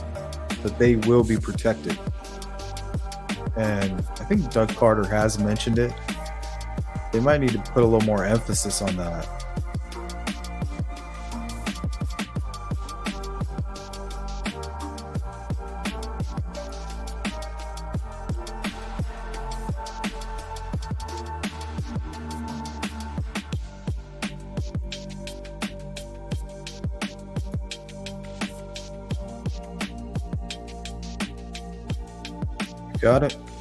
that they will be protected. And I think Doug Carter has mentioned it. They might need to put a little more emphasis on that. Got it.